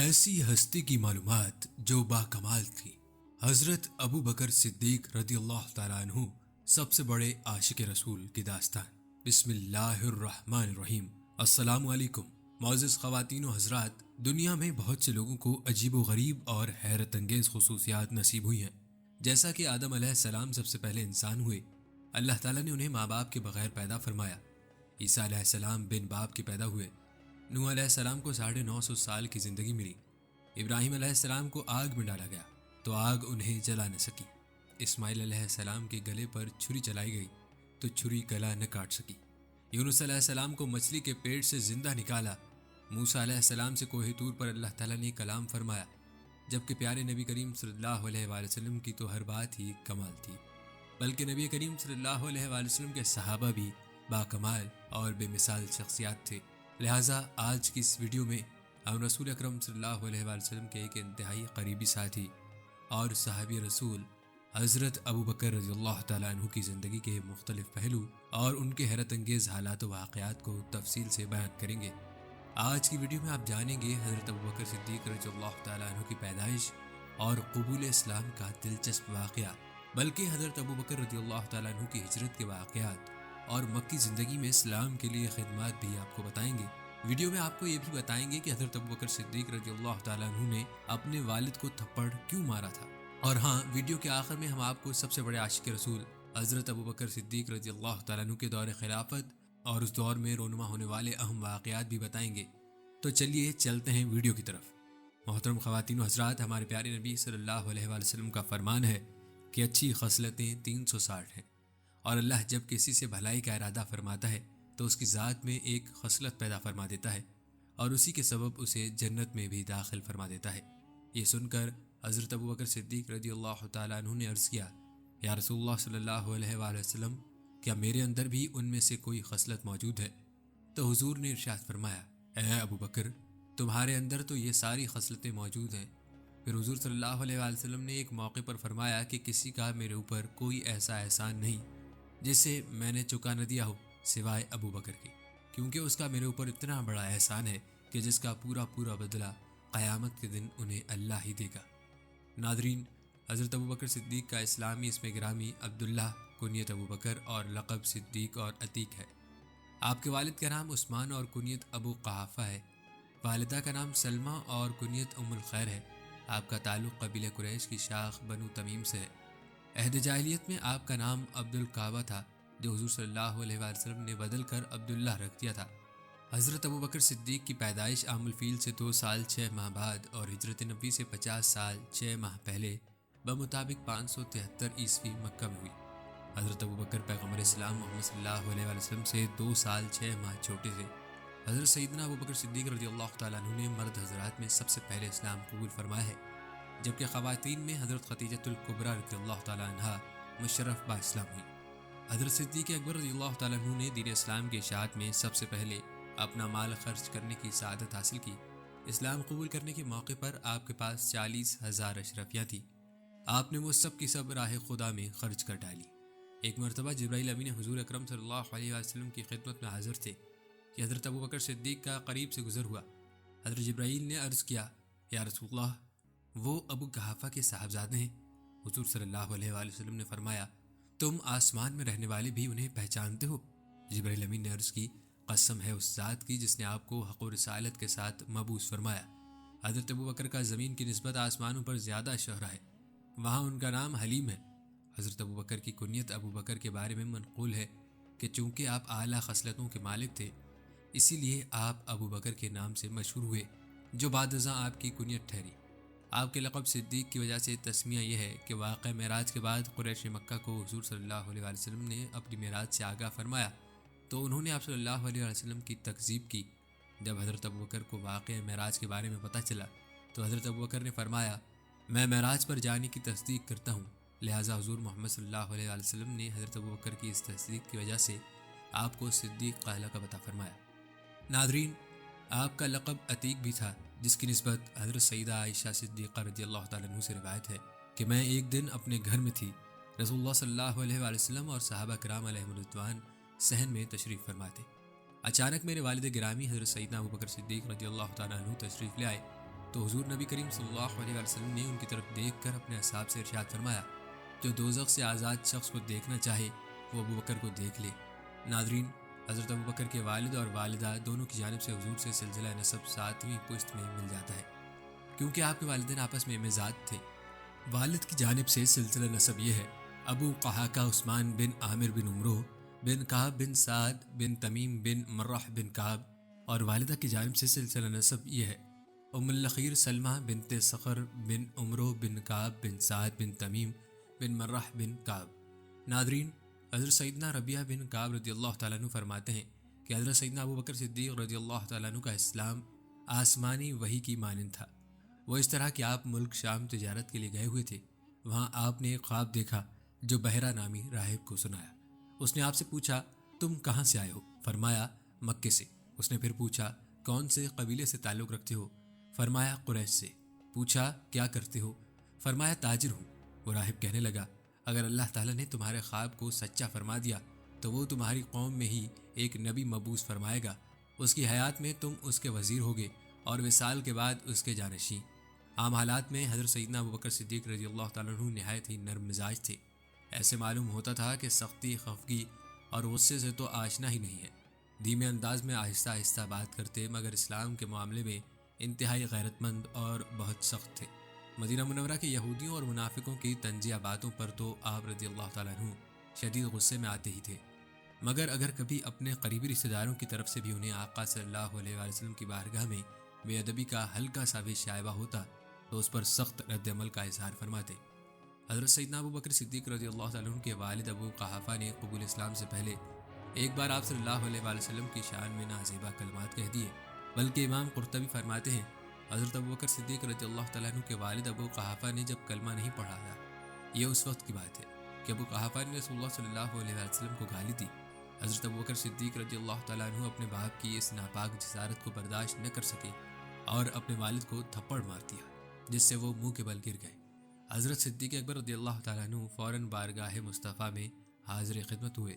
ایسی ہستی کی معلومات جو باکمال تھی۔ حضرت ابو بکر صدیق رضی اللہ تعالیٰ عنہ سب سے بڑے عاشق رسول کی داستان۔ بسم اللہ الرحمن الرحیم۔ السلام علیکم معزز خواتین و حضرات۔ دنیا میں بہت سے لوگوں کو عجیب و غریب اور حیرت انگیز خصوصیات نصیب ہوئی ہیں۔ جیسا کہ آدم علیہ السلام سب سے پہلے انسان ہوئے، اللہ تعالیٰ نے انہیں ماں باپ کے بغیر پیدا فرمایا۔ عیسیٰ علیہ السلام بن باپ کے پیدا ہوئے۔ نوح علیہ السلام کو 950 سال کی زندگی ملی۔ ابراہیم علیہ السلام کو آگ میں ڈالا گیا تو آگ انہیں جلا نہ سکی۔ اسماعیل علیہ السلام کے گلے پر چھری چلائی گئی تو چھری گلا نہ کاٹ سکی۔ یونس علیہ السلام کو مچھلی کے پیٹ سے زندہ نکالا۔ موسیٰ علیہ السلام سے کوہ طور پر اللہ تعالیٰ نے کلام فرمایا، جبکہ پیارے نبی کریم صلی اللہ علیہ وآلہ وسلم کی تو ہر بات ہی کمال تھی، بلکہ نبی کریم صلی اللہ علیہ وآلہ وسلم کے صحابہ بھی باکمال اور بے مثال شخصیات تھے۔ لہٰذا آج کی اس ویڈیو میں ہم رسول اکرم صلی اللہ علیہ وآلہ وسلم کے ایک انتہائی قریبی ساتھی اور صحابی رسول حضرت ابو بکر رضی اللہ تعالیٰ عنہ کی زندگی کے مختلف پہلو اور ان کے حیرت انگیز حالات و واقعات کو تفصیل سے بیان کریں گے۔ آج کی ویڈیو میں آپ جانیں گے حضرت ابو بکر صدیق رضی اللہ تعالیٰ عنہ کی پیدائش اور قبول اسلام کا دلچسپ واقعہ، بلکہ حضرت ابو بکر رضی اللہ تعالیٰ عنہ کی ہجرت کے واقعات اور مکی زندگی میں اسلام کے لیے خدمات بھی آپ کو بتائیں گے۔ ویڈیو میں آپ کو یہ بھی بتائیں گے کہ حضرت ابو بکر صدیق رضی اللہ تعالیٰ عنہ نے اپنے والد کو تھپڑ کیوں مارا تھا، اور ہاں، ویڈیو کے آخر میں ہم آپ کو سب سے بڑے عاشق رسول حضرت ابو بکر صدیق رضی اللہ تعالیٰ عنہ کے دور خلافت اور اس دور میں رونما ہونے والے اہم واقعات بھی بتائیں گے۔ تو چلیے چلتے ہیں ویڈیو کی طرف۔ محترم خواتین و حضرات، ہمارے پیارے نبی صلی اللہ علیہ وآلہ وسلم کا فرمان ہے کہ اچھی خصلتیں 360 ہیں، اور اللہ جب کسی سے بھلائی کا ارادہ فرماتا ہے تو اس کی ذات میں ایک خصلت پیدا فرما دیتا ہے اور اسی کے سبب اسے جنت میں بھی داخل فرما دیتا ہے۔ یہ سن کر حضرت ابو بکر صدیق رضی اللہ تعالیٰ عنہ نے عرض کیا، یا رسول اللہ صلی اللہ علیہ وآلہ وسلم، کیا میرے اندر بھی ان میں سے کوئی خصلت موجود ہے؟ تو حضور نے ارشاد فرمایا، اے ابو بکر، تمہارے اندر تو یہ ساری خصلتیں موجود ہیں۔ پھر حضور صلی اللہ علیہ وآلہ وسلم نے ایک موقع پر فرمایا کہ کسی کا میرے اوپر کوئی ایسا احسان نہیں جسے میں نے چکا نہ دیا ہو سوائے ابو بکر کے، کیونکہ اس کا میرے اوپر اتنا بڑا احسان ہے کہ جس کا پورا بدلہ قیامت کے دن انہیں اللہ ہی دے گا۔ ناظرین، حضرت ابو بکر صدیق کا اسلامی اسم گرامی عبداللہ، کنیت ابو بکر اور لقب صدیق اور عتیق ہے۔ آپ کے والد کا نام عثمان اور کنیت ابو قحافہ ہے۔ والدہ کا نام سلمہ اور کنیت ام الخیر ہے۔ آپ کا تعلق قبیلہ قریش کی شاخ بنو تمیم سے ہے۔ عہد جاہلیت میں آپ کا نام عبد الکعبہ تھا، جو حضور صلی اللہ علیہ وآلہ وسلم نے بدل کر عبداللہ رکھ دیا تھا۔ حضرت ابو بکر صدیق کی پیدائش عام الفیل سے 2 سال 6 ماہ بعد اور ہجرت نبی سے 50 سال 6 ماہ پہلے بمطابق 573 عیسوی مکہ میں ہوئی۔ حضرت ابو بکر پیغمبر اسلام محمد صلی اللہ علیہ وآلہ وسلم سے 2 سال 6 ماہ چھوٹے تھے۔ حضرت سیدنا ابو بکر صدیق رضی اللہ تعالیٰ عنہ نے مرد حضرات میں سب سے پہلے اسلام قبول فرمایا ہے، جبکہ خواتین میں حضرت خدیجہ الکبریٰ رضی اللہ تعالیٰ عنہا مشرف با اسلام ہوئی۔ حضرت صدیق اکبر رضی اللہ تعالیٰ عنہ نے دین اسلام کی اشاعت میں سب سے پہلے اپنا مال خرچ کرنے کی سعادت حاصل کی۔ اسلام قبول کرنے کے موقع پر آپ کے پاس 40,000 اشرفیاں تھیں۔ آپ نے وہ سب کی سب راہ خدا میں خرچ کر ڈالی۔ ایک مرتبہ جبرائیل امین حضور اکرم صلی اللہ علیہ وسلم کی خدمت میں حاضر تھے کہ حضرت ابو بکر صدیق کا قریب سے گزر ہوا۔ حضرت جبرائیل نے عرض کیا، یا رسول اللہ، وہ ابو قحافہ کے صاحبزادے ہیں۔ حضور صلی اللہ علیہ وآلہ وسلم نے فرمایا، تم آسمان میں رہنے والے بھی انہیں پہچانتے ہو؟ جبرائیل امین نے عرض کی، قسم ہے اس ذات کی جس نے آپ کو حق و رسالت کے ساتھ مبعوث فرمایا۔ حضرت ابو بکر کا زمین کی نسبت آسمانوں پر زیادہ شہرہ ہے، وہاں ان کا نام حلیم ہے۔ حضرت ابو بکر کی کنیت ابو بکر کے بارے میں منقول ہے کہ چونکہ آپ اعلیٰ خصلتوں کے مالک تھے، اسی لیے آپ ابو بکر کے نام سے مشہور ہوئے، جو بعد ازاں آپ کی کنیت ٹھہری۔ آپ کے لقب صدیق کی وجہ سے تسمیہ یہ ہے کہ واقع معراج کے بعد قریش مکہ کو حضور صلی اللہ علیہ وآلہ وسلم نے اپنی معراج سے آگاہ فرمایا تو انہوں نے آپ صلی اللہ علیہ وآلہ وسلم کی تکذیب کی۔ جب حضرت ابو بکر کو واقع معراج کے بارے میں پتہ چلا تو حضرت ابو بکر نے فرمایا، میں معراج پر جانے کی تصدیق کرتا ہوں۔ لہٰذا حضور محمد صلی اللہ علیہ وآلہ وسلم نے حضرت ابو بکر کی اس تصدیق کی وجہ سے آپ کو صدیق کا لقب عطا فرمایا۔ ناظرین، آپ کا لقب عتیق بھی تھا، جس کی نسبت حضرت سیدہ عائشہ صدیقہ رضی اللہ تعالیٰ عنہ سے روایت ہے کہ میں ایک دن اپنے گھر میں تھی، رسول اللہ صلی اللہ علیہ وآلہ وسلم اور صحابہ کرام علیہم رضوان صحن میں تشریف فرما تھے۔ اچانک میرے والد گرامی حضرت سیدنا ابو بکر صدیق رضی اللہ تعالیٰ عنہ تشریف لے آئے۔ تو حضور نبی کریم صلی اللہ علیہ وسلم نے ان کی طرف دیکھ کر اپنے اصحاب سے ارشاد فرمایا، جو دوزخ سے آزاد شخص کو دیکھنا چاہے وہ ابو بکر کو دیکھ لے۔ ناظرین، حضرت ابو بکر کے والد اور والدہ دونوں کی جانب سے حضور سے سلسلہ نسب 7ویں پشت میں مل جاتا ہے، کیونکہ آپ کے والدین آپس میں امزاد تھے۔ والد کی جانب سے سلسلہ نسب یہ ہے: ابو قحافہ عثمان بن عامر بن عمرو بن کعب بن سعد بن تمیم بن مرح بن کعب، اور والدہ کی جانب سے سلسلہ نسب یہ ہے: ام الخیر سلمہ بنت صخر بن عمرو بن کعب بن سعد بن تمیم بن مرح بن کعب۔ ناظرین، حضرت سیدنا ربیعہ بن کعب رضی اللہ تعالیٰ عنہ فرماتے ہیں کہ حضرت سیدنا ابو بکر صدیق رضی اللہ تعالیٰ عنہ کا اسلام آسمانی وحی کی مانند تھا۔ وہ اس طرح کہ آپ ملک شام تجارت کے لیے گئے ہوئے تھے، وہاں آپ نے ایک خواب دیکھا جو بحرہ نامی راہب کو سنایا۔ اس نے آپ سے پوچھا، تم کہاں سے آئے ہو؟ فرمایا، مکے سے۔ اس نے پھر پوچھا، کون سے قبیلے سے تعلق رکھتے ہو؟ فرمایا، قریش سے۔ پوچھا، کیا کرتے ہو؟ فرمایا، تاجر ہوں۔ وہ راہب کہنے لگا، اگر اللہ تعالیٰ نے تمہارے خواب کو سچا فرما دیا تو وہ تمہاری قوم میں ہی ایک نبی مبعوث فرمائے گا، اس کی حیات میں تم اس کے وزیر ہوگے اور وصال کے بعد اس کے جانشین۔ عام حالات میں حضرت سیدنا ابو بکر صدیق رضی اللہ تعالیٰ عنہ نہایت ہی نرم مزاج تھے۔ ایسے معلوم ہوتا تھا کہ سختی، خفگی اور غصے سے تو آشنا ہی نہیں ہے۔ دھیمے انداز میں آہستہ آہستہ بات کرتے، مگر اسلام کے معاملے میں انتہائی غیرت مند اور بہت سخت تھے۔ مدینہ منورہ کے یہودیوں اور منافقوں کی طنزیہ باتوں پر تو آپ رضی اللہ تعالیٰ عنہ شدید غصے میں آتے ہی تھے، مگر اگر کبھی اپنے قریبی رشتہ داروں کی طرف سے بھی انہیں آقا صلی اللہ علیہ وآلہ وسلم کی بارگاہ میں بے ادبی کا ہلکا سا بھی شائبہ ہوتا تو اس پر سخت رد عمل کا اظہار فرماتے۔ حضرت سیدنا ابو بکر صدیق رضی اللہ تعالیٰ عنہ کے والد ابو قحافہ نے قبول اسلام سے پہلے ایک بار آپ صلی اللہ علیہ وآلہ وسلم کی شان میں نازیبا کلمات کہہ دیے، بلکہ امام قرطبی فرماتے ہیں حضرت ابو بکر صدیق رضی اللہ تعالیٰ عنہ کے والد ابو قحافہ نے جب کلمہ نہیں پڑھا تھا، یہ اس وقت کی بات ہے کہ ابو قحافہ نے رسول اللہ صلی اللہ علیہ وآلہ وسلم کو گالی دی۔ حضرت ابو بکر صدیق رضی اللہ تعالیٰ عنہ اپنے باپ کی اس ناپاک جسارت کو برداشت نہ کر سکے اور اپنے والد کو تھپڑ مار دیا، جس سے وہ منہ کے بل گر گئے۔ حضرت صدیق اکبر رضی اللہ تعالیٰ عنہ فوراً بارگاہ مصطفیٰ میں حاضر خدمت ہوئے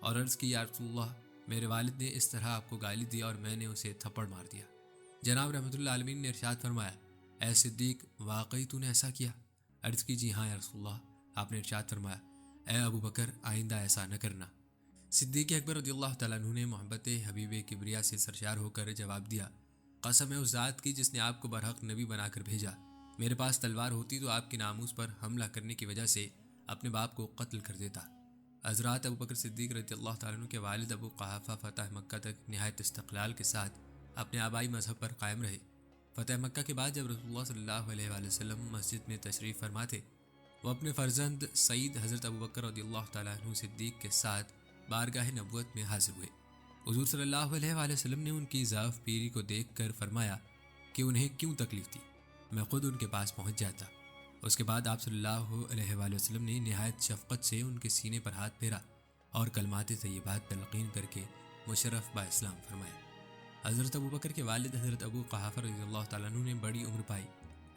اور عرض کی، یا رسول اللہ، میرے والد نے اس طرح آپ کو گالی دی اور میں نے اسے تھپڑ مار دیا۔ جناب رحمۃ اللہ عالمین نے ارشاد فرمایا، اے صدیق، واقعی تو نے ایسا کیا؟ عرض کی، جی ہاں یا رسول اللہ۔ آپ نے ارشاد فرمایا، اے ابو بکر، آئندہ ایسا نہ کرنا۔ صدیق اکبر رضی اللہ تعالیٰ عنہ نے محبت حبیب کبریا سے سرشار ہو کر جواب دیا، قسم ہے اس ذات کی جس نے آپ کو برحق نبی بنا کر بھیجا، میرے پاس تلوار ہوتی تو آپ کے ناموس پر حملہ کرنے کی وجہ سے اپنے باپ کو قتل کر دیتا۔ حضرات ابو بکر صدیق رضی اللہ تعالیٰ عنہ کے والد ابو قحافہ فتح مکہ تک نہایت استقلال کے ساتھ اپنے آبائی مذہب پر قائم رہے۔ فتح مکہ کے بعد جب رسول اللہ صلی اللہ علیہ وآلہ وسلم مسجد میں تشریف فرما تھے، وہ اپنے فرزند سعید حضرت ابو بکر رضی اللہ تعالیٰ عنہ صدیق کے ساتھ بارگاہ نبوت میں حاضر ہوئے۔ حضور صلی اللہ علیہ وآلہ وسلم نے ان کی ضعف پیری کو دیکھ کر فرمایا کہ انہیں کیوں تکلیف تھی، میں خود ان کے پاس پہنچ جاتا۔ اس کے بعد آپ صلی اللہ علیہ وآلہ وسلم نے نہایت شفقت سے ان کے سینے پر ہاتھ پھیرا اور کلمات طیبات تلقین کر کے مشرف با اسلام فرمایا۔ حضرت ابو بکر کے والد حضرت ابو قحافہ رضی اللہ تعالیٰ عنہ نے بڑی عمر پائی۔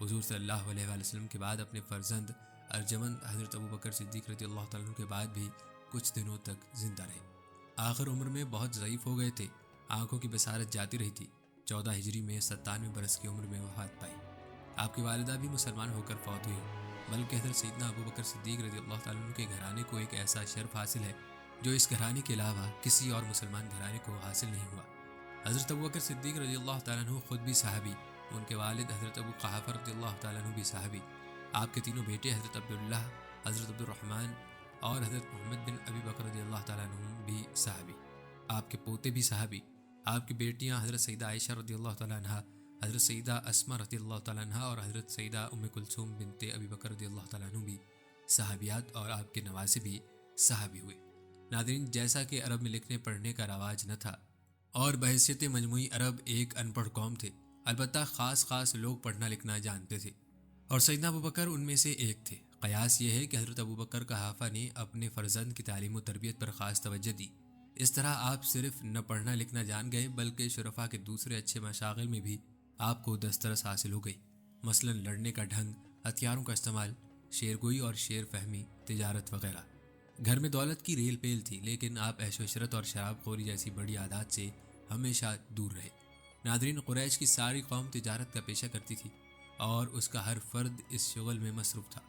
حضور صلی اللہ علیہ وآلہ وسلم کے بعد اپنے فرزند ارجمند حضرت ابو بکر صدیق رضی اللہ تعالیٰ عنہ کے بعد بھی کچھ دنوں تک زندہ رہے۔ آخر عمر میں بہت ضعیف ہو گئے تھے، آنکھوں کی بصارت جاتی رہی تھی۔ 14 ہجری میں 97 برس کی عمر میں وفات پائی۔ آپ کی والدہ بھی مسلمان ہو کر فوت ہوئی، بلکہ حضرت سیدنا ابو بکر صدیق رضی اللہ تعالیٰ عنہ کے گھرانے کو ایک ایسا شرف حاصل ہے جو اس گھرانے کے علاوہ کسی اور مسلمان گھرانے کو حاصل نہیں ہوا۔ حضرت ابو بکر صدیق رضی اللہ تعالیٰ عنہ خود بھی صحابی، ان کے والد حضرت ابو قحافہ رضی اللہ تعالیٰ عنہ بھی صحابی، آپ کے تینوں بیٹے حضرت عبداللہ، حضرت عبد الرحمن اور حضرت محمد بن ابی بکر رضی اللہ تعالیٰ عنہ بھی صحابی، آپ کے پوتے بھی صحابی، آپ کی بیٹیاں حضرت سیدہ عائشہ رضی اللہ تعالیٰ عنہ، حضرت سیدہ اسما رضی اللہ تعالیٰ عنہ اور حضرت سیدہ ام کلثوم بنت ابی بکر رضی اللہ تعالیٰ عنہ بھی صحابیات اور آپ کے نواسے بھی صحابی ہوئے۔ ناظرین، جیسا کہ عرب میں لکھنے پڑھنے کا رواج نہ تھا اور بحیثیت مجموعی عرب ایک ان پڑھ قوم تھے، البتہ خاص لوگ پڑھنا لکھنا جانتے تھے اور سیدنا ابو بکر ان میں سے ایک تھے۔ قیاس یہ ہے کہ حضرت ابو بکر قحافہ نے اپنے فرزند کی تعلیم و تربیت پر خاص توجہ دی۔ اس طرح آپ صرف نہ پڑھنا لکھنا جان گئے بلکہ شرفاء کے دوسرے اچھے مشاغل میں بھی آپ کو دسترس حاصل ہو گئی، مثلا لڑنے کا ڈھنگ، ہتھیاروں کا استعمال، شعرگوئی اور شعر فہمی، تجارت وغیرہ۔ گھر میں دولت کی ریل پیل تھی، لیکن آپ عیش و عشرت اور شراب خوری جیسی بڑی عادات سے ہمیشہ دور رہے۔ ناظرین، قریش کی ساری قوم تجارت کا پیشہ کرتی تھی اور اس کا ہر فرد اس شغل میں مصروف تھا۔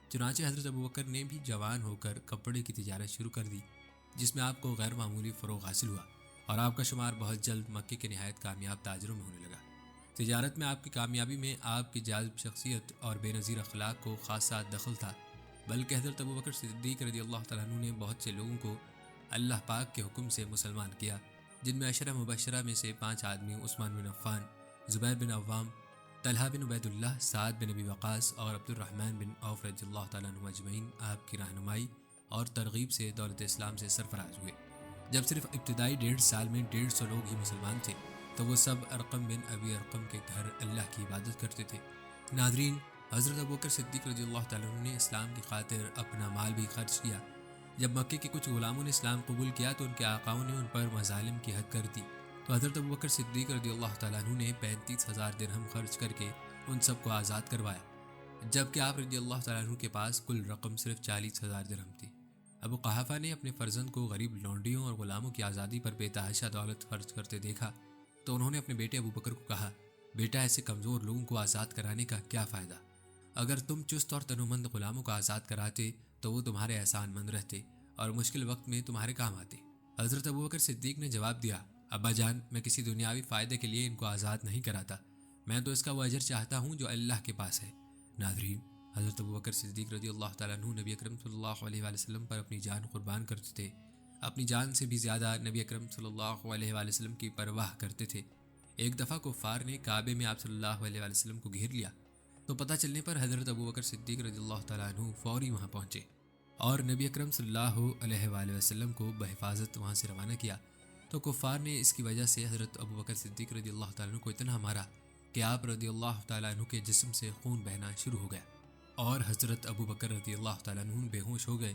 چنانچہ حضرت ابوبکر نے بھی جوان ہو کر کپڑے کی تجارت شروع کر دی، جس میں آپ کو غیر معمولی فروغ حاصل ہوا اور آپ کا شمار بہت جلد مکے کے نہایت کامیاب تاجروں میں ہونے لگا۔ تجارت میں آپ کی کامیابی میں آپ کی جاذب شخصیت اور بے نظیر اخلاق کو خاصا دخل تھا، بلکہ حضرت ابوبکر صدیق رضی اللہ تعالیٰ عنہ نے بہت سے لوگوں کو اللہ پاک کے حکم سے مسلمان کیا، جن میں عشرہ مبشرہ میں سے 5 آدمی عثمان بن عفان، زبیر بن عوام، طلحہ بن عبید اللہ، سعد بن ابی وقاص اور عبد الرحمن بن عوف رضی اللہ تعالیٰ عنہ اجمعین آپ کی رہنمائی اور ترغیب سے دولت اسلام سے سرفراز ہوئے۔ جب صرف ابتدائی 1.5 سال میں 150 لوگ ہی مسلمان تھے تو وہ سب ارقم بن ابی ارقم کے گھر اللہ کی عبادت کرتے تھے۔ ناظرین، حضرت ابوبکر صدیق رضی اللہ تعالیٰ عنہ نے اسلام کی خاطر اپنا مال بھی خرچ کیا۔ جب مکے کے کچھ غلاموں نے اسلام قبول کیا تو ان کے آقاؤں نے ان پر مظالم کی حد کر دی، تو حضرت ابوبکر صدیق رضی اللہ تعالیٰ عنہ نے 35,000 درہم خرچ کر کے ان سب کو آزاد کروایا، جبکہ آپ رضی اللہ تعالیٰ عنہ کے پاس کل رقم صرف 40,000 درہم تھی۔ ابو قحافہ نے اپنے فرزند کو غریب لونڈیوں اور غلاموں کی آزادی پر بے تحاشا دولت خرچ کرتے دیکھا تو انہوں نے اپنے بیٹے ابو بکر کو کہا، بیٹا، ایسے کمزور لوگوں کو آزاد کرانے کا کیا فائدہ؟ اگر تم چست اور تنومند غلاموں کو آزاد کراتے تو وہ تمہارے احسان مند رہتے اور مشکل وقت میں تمہارے کام آتے۔ حضرت ابوبکر صدیق نے جواب دیا، ابا جان، میں کسی دنیاوی فائدے کے لیے ان کو آزاد نہیں کراتا، میں تو اس کا وہ اجر چاہتا ہوں جو اللہ کے پاس ہے۔ ناظرین، حضرت ابوبکر صدیق رضی اللہ تعالیٰ عنہ نبی اکرم صلی اللہ علیہ وآلہ وسلم پر اپنی جان قربان کرتے تھے، اپنی جان سے بھی زیادہ نبی اکرم صلی اللہ علیہ وآلہ وسلم کی پرواہ کرتے تھے۔ ایک دفعہ کفار نے کعبے میں آپ صلی اللہ علیہ وآلہ وسلم کو گھیر لیا تو پتہ چلنے پر حضرت ابوبکر صدیق رضی اللہ تعالیٰ عنہ فوری وہاں پہنچے اور نبی اکرم صلی اللہ علیہ وآلہ وسلم کو بحفاظت وہاں سے روانہ کیا، تو کفار نے اس کی وجہ سے حضرت ابوبکر صدیق رضی اللہ تعالیٰ عنہ کو اتنا مارا کہ آپ رضی اللہ تعالیٰ عنہ کے جسم سے خون بہنا شروع ہو گیا اور حضرت ابوبکر رضی اللہ تعالیٰ عنہ بے ہوش ہو گئے۔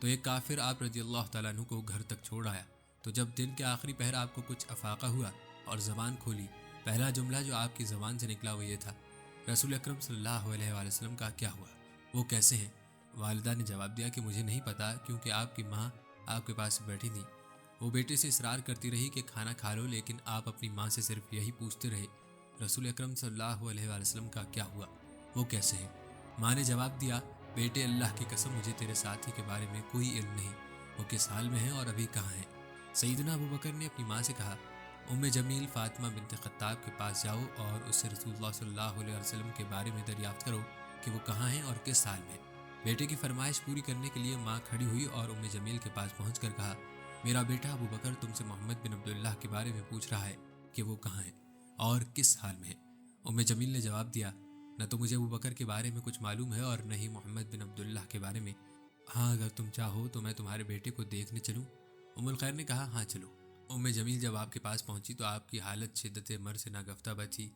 تو ایک کافر آپ رضی اللہ تعالیٰ عنہ کو گھر تک چھوڑ آیا، تو جب دن کے آخری پہر آپ کو کچھ افاقہ ہوا اور زبان کھولی، پہلا جملہ جو آپ کی زبان سے نکلا وہ یہ تھا، رسول اکرم صلی اللہ علیہ وآلہ وسلم کا کیا ہوا، وہ کیسے ہیں؟ والدہ نے جواب دیا کہ مجھے نہیں پتا، کیونکہ آپ کی ماں آپ کے پاس بیٹھی تھی۔ وہ بیٹے سے اصرار کرتی رہی کہ کھانا کھا لو، لیکن آپ اپنی ماں سے صرف یہی پوچھتے رہے، رسول اکرم صلی اللہ علیہ وآلہ وسلم کا کیا ہوا، وہ کیسے ہیں؟ ماں نے جواب دیا، بیٹے، اللہ کی قسم مجھے تیرے ساتھی کے بارے میں کوئی علم نہیں، وہ کس حال میں ہے اور ابھی کہاں ہے؟ سیدنا ابوبکر نے اپنی ماں سے کہا، ام جمیل فاطمہ بنت خطاب کے پاس جاؤ اور اس سے رسول اللہ صلی اللہ علیہ وسلم کے بارے میں دریافت کرو کہ وہ کہاں ہیں اور کس حال میں۔ بیٹے کی فرمائش پوری کرنے کے لیے ماں کھڑی ہوئی اور ام جمیل کے پاس پہنچ کر کہا، میرا بیٹا ابوبکر تم سے محمد بن عبداللہ کے بارے میں پوچھ رہا ہے کہ وہ کہاں ہے اور کس حال میں ہے۔ ام جمیل نے جواب دیا، نہ تو مجھے ابوبکر کے بارے میں کچھ معلوم ہے اور نہ ہی محمد بن عبداللہ کے بارے میں۔ ہاں، اگر تم چاہو تو میں تمہارے بیٹے کو دیکھنے چلوں؟ ام الخیر نے کہا، ہاں چلو۔ ام جمیل جب آپ کے پاس پہنچی تو آپ کی حالت شدت مرض سے ناگفتہ تھی۔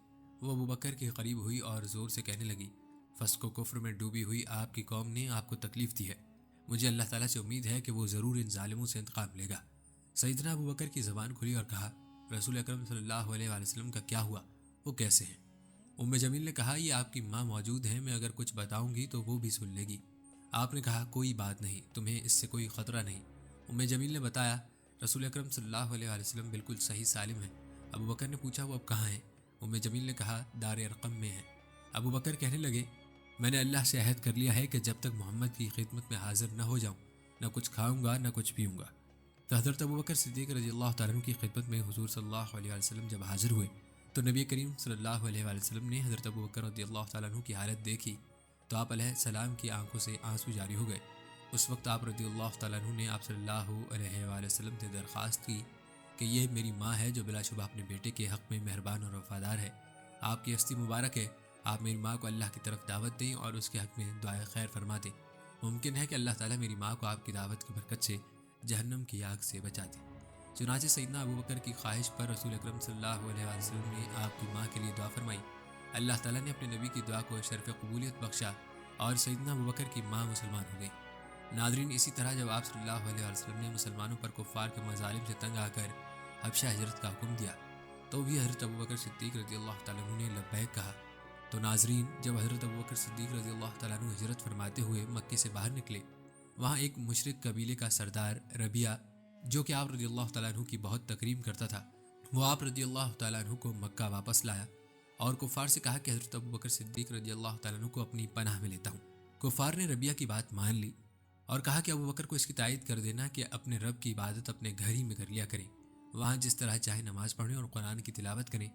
وہ ابوبکر کے قریب ہوئی اور زور سے کہنے لگی، فسق و کفر میں ڈوبی ہوئی آپ کی قوم نے آپ کو تکلیف دی ہے، مجھے اللہ تعالیٰ سے امید ہے کہ وہ ضرور ان ظالموں سے انتقام لے گا۔ سیدنا ابوبکر کی زبان کھلی اور کہا، رسول اکرم صلی اللہ علیہ وآلہ وسلم کا کیا ہوا، وہ کیسے ہیں؟ ام جمیل نے کہا، یہ آپ کی ماں موجود ہیں، میں اگر کچھ بتاؤں گی تو وہ بھی سن لے گی۔ آپ نے کہا، کوئی بات نہیں، تمہیں اس سے کوئی خطرہ نہیں۔ ام جمیل نے بتایا، رسول اکرم صلی اللہ علیہ وآلہ وسلم بالکل صحیح سالم ہیں۔ ابوبکر نے پوچھا، وہ اب کہاں ہیں؟ ام جمیل نے کہا، دار ارقم میں ہیں۔ ابوبکر کہنے لگے، میں نے اللہ سے عہد کر لیا ہے کہ جب تک محمد کی خدمت میں حاضر نہ ہو جاؤں نہ کچھ کھاؤں گا نہ کچھ پیوں گا۔ تو حضرت ابوبکر صدیق رضی اللہ تعالیٰ عنہ کی خدمت میں حضور صلی اللہ علیہ وسلم جب حاضر ہوئے تو نبی کریم صلی اللہ علیہ وسلم نے حضرت ابوبکر رضی اللہ تعالیٰ عنہ کی حالت دیکھی تو آپ علیہ السلام کی آنکھوں سے آنسو جاری ہو گئے۔ اس وقت آپ رضی اللہ تعالیٰ عنہ نے آپ صلی اللہ علیہ وسلم سے درخواست کی کہ یہ میری ماں ہے جو بلا شبہ اپنے بیٹے کے حق میں مہربان اور وفادار ہے، آپ کی ہستی مبارک ہے، آپ میری ماں کو اللہ کی طرف دعوت دیں اور اس کے حق میں دعائے خیر فرما دیں، ممکن ہے کہ اللہ تعالیٰ میری ماں کو آپ کی دعوت کی برکت سے جہنم کی آگ سے بچا دے۔ چنانچہ سیدنا ابوبکر کی خواہش پر رسول اکرم صلی اللہ علیہ وسلم نے آپ کی ماں کے لیے دعا فرمائی۔ اللہ تعالیٰ نے اپنے نبی کی دعا کو شرف قبولیت بخشا اور سیدنا ابوبکر کی ماں مسلمان ہو گئی۔ ناظرین، اسی طرح جب آپ صلی اللہ علیہ وسلم نے مسلمانوں پر کفار کے مظالم سے تنگ آ کر حبشہ ہجرت کا حکم دیا تو بھی حضرت ابوبکر صدیق رضی اللہ تعالیٰ عنہ نے لبیک کہا۔ تو ناظرین، جب حضرت ابوبکر صدیق رضی اللہ تعالیٰ عنہ ہجرت فرماتے ہوئے مکے سے باہر نکلے، وہاں ایک مشرک قبیلے کا سردار ربیعہ، جو کہ آپ رضی اللہ تعالیٰ عنہ کی بہت تکریم کرتا تھا، وہ آپ رضی اللہ تعالیٰ عنہ کو مکہ واپس لایا اور کفار سے کہا کہ حضرت ابو بکر صدیق رضی اللہ تعالیٰ عنہ کو اپنی پناہ میں لیتا ہوں۔ کفار نے ربیہ کی بات مان لی اور کہا کہ ابو بکر کو اس کی تائید کر دینا کہ اپنے رب کی عبادت اپنے گھر ہی میں کر لیا کریں، وہاں جس طرح چاہے نماز پڑھیں اور قرآن کی تلاوت کریں،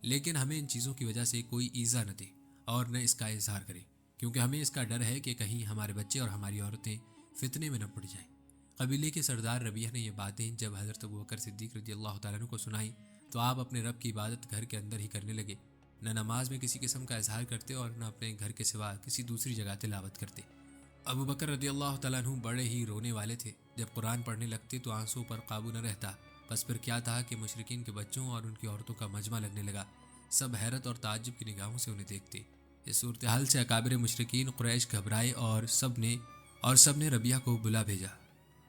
لیکن ہمیں ان چیزوں کی وجہ سے کوئی ایذا نہ دے اور نہ اس کا اظہار کریں، کیونکہ ہمیں اس کا ڈر ہے کہ کہیں ہمارے بچے اور ہماری عورتیں فتنے میں نہ پڑ جائیں۔ قبیلے کے سردار ربیہ نے یہ باتیں جب حضرت ابو بکر صدیق رضی اللہ تعالیٰ عنہ کو سنائی تو آپ اپنے رب کی عبادت گھر کے اندر ہی کرنے لگے، نہ نماز میں کسی قسم کا اظہار کرتے اور نہ اپنے گھر کے سوا کسی دوسری جگہ تلاوت کرتے۔ ابو بکر رضی اللہ تعالیٰ عنہ بڑے ہی رونے والے تھے، جب قرآن پڑھنے لگتے تو آنسوں پر قابو نہ رہتا۔ بس پھر کیا تھا کہ مشرکین کے بچوں اور ان کی عورتوں کا مجمع لگنے لگا، سب حیرت اور تعجب کی نگاہوں سے انہیں دیکھتے۔ اس صورتحال سے اکابر مشرکین قریش گھبرائے اور سب نے ربیہ کو بلا بھیجا۔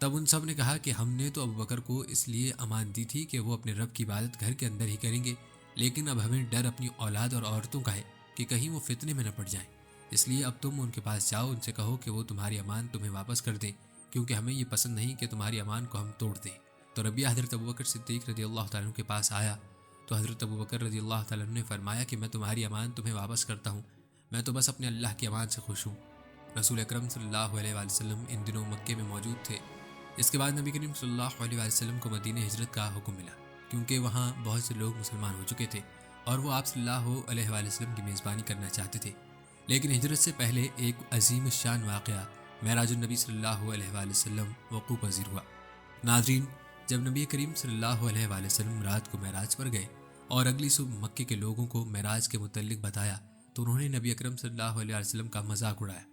تب ان سب نے کہا کہ ہم نے تو ابو بکر کو اس لیے امان دی تھی کہ وہ اپنے رب کی عبادت گھر کے اندر ہی کریں گے، لیکن اب ہمیں ڈر اپنی اولاد اور عورتوں کا ہے کہ کہیں وہ فتنے میں نہ پڑ جائیں، اس لیے اب تم ان کے پاس جاؤ، ان سے کہو کہ وہ تمہاری امان تمہیں واپس کر دیں، کیونکہ ہمیں یہ پسند نہیں کہ تمہاری امان کو ہم توڑ دیں۔ تو ربیہ حضرت ابو بکر صدیق رضی اللہ تعالیٰ عنہ کے پاس آیا تو حضرت ابو بکر رضی اللہ تعالیٰ عنہ نے فرمایا کہ میں تمہاری امان تمہیں واپس کرتا ہوں، میں تو بس اپنے اللہ کی امان سے خوش ہوں۔ رسول اکرم صلی اللہ علیہ وآلہ وسلم ان دنوں مکے میں موجود تھے۔ اس کے بعد نبی کریم صلی اللہ علیہ وآلہ وسلم کو مدینہ ہجرت کا حکم ملا، کیونکہ وہاں بہت سے لوگ مسلمان ہو چکے تھے اور وہ آپ صلی اللہ علیہ وآلہ وسلم کی میزبانی کرنا چاہتے تھے۔ لیکن ہجرت سے پہلے ایک عظیم الشان واقعہ معراج النبی صلی اللہ علیہ وآلہ وسلم وقوع پذیر ہوا۔ ناظرین، جب نبی کریم صلی اللہ علیہ وآلہ وسلم رات کو معراج پر گئے اور اگلی صبح مکے کے لوگوں کو معراج کے متعلق بتایا تو انہوں نے نبی اکرم صلی اللہ علیہ وسلم کا مذاق اڑایا